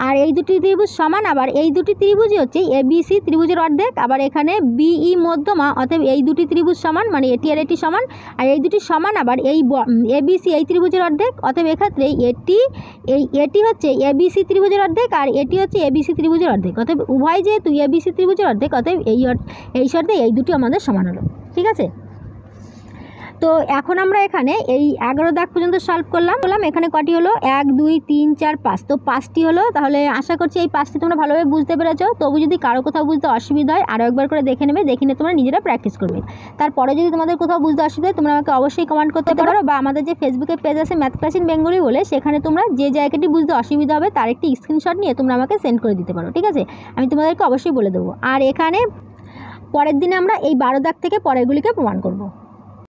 আর এই দুটি ত্রিভুজ সমান, আবার এই দুটি ত্রিভুজই হচ্ছে ABC ত্রিভুজের অর্ধেক, আবার এখানে BE মধ্যমা, অতএব এই দুটি ত্রিভুজ সমান, মানে এটি আর এটি সমান, আর এই দুটি সমান, আবার এই ABC এই ত্রিভুজের অর্ধেক, অতএব এক্ষেত্রে এটি হচ্ছে ABC ত্রিভুজের অর্ধেক, আর এটি হচ্ছে ABC ত্রিভুজের অর্ধেক, অতএব উভয় যেহেতু ABC ত্রিভুজের অর্ধেক, অতএব এই শর্তে এই দুটি আমাদের সমান হলো। ঠিক আছে, তো এখন আমরা এখানে এই 11 দাগ পর্যন্ত সলভ করলাম। এখানে কটি হলো, 1 2 3 4 5, তো 5টি হলো। তাহলে আশা করছি এই 5টি তোমরা ভালোভাবে বুঝতে পেরেছো। তবু যদি কারো কোথাও বুঝতে অসুবিধা হয় আরও একবার করে দেখে নেবে, দেখে নিয়ে তোমরা নিজেরা প্র্যাকটিস করবে। তারপরে যদি তোমাদের কোথাও বুঝতে অসুবিধা হয় তোমরা আমাকে অবশ্যই কমেন্ট করতে পারো, বা আমাদের যে ফেসবুকে পেজ আছে ম্যাথ ক্লাস ইন বেঙ্গলি বলে, সেখানে তোমরা যে জায়গাটি বুঝতে অসুবিধা হবে তার একটি স্ক্রিনশট নিয়ে তোমরা আমাকে সেন্ড করে দিতে পারো। ঠিক আছে, আমি তোমাদেরকে অবশ্যই বলে দেবো। আর এখানে পরের দিনে আমরা এই 12 দাগ থেকে পরেরগুলিকে প্রমাণ করব।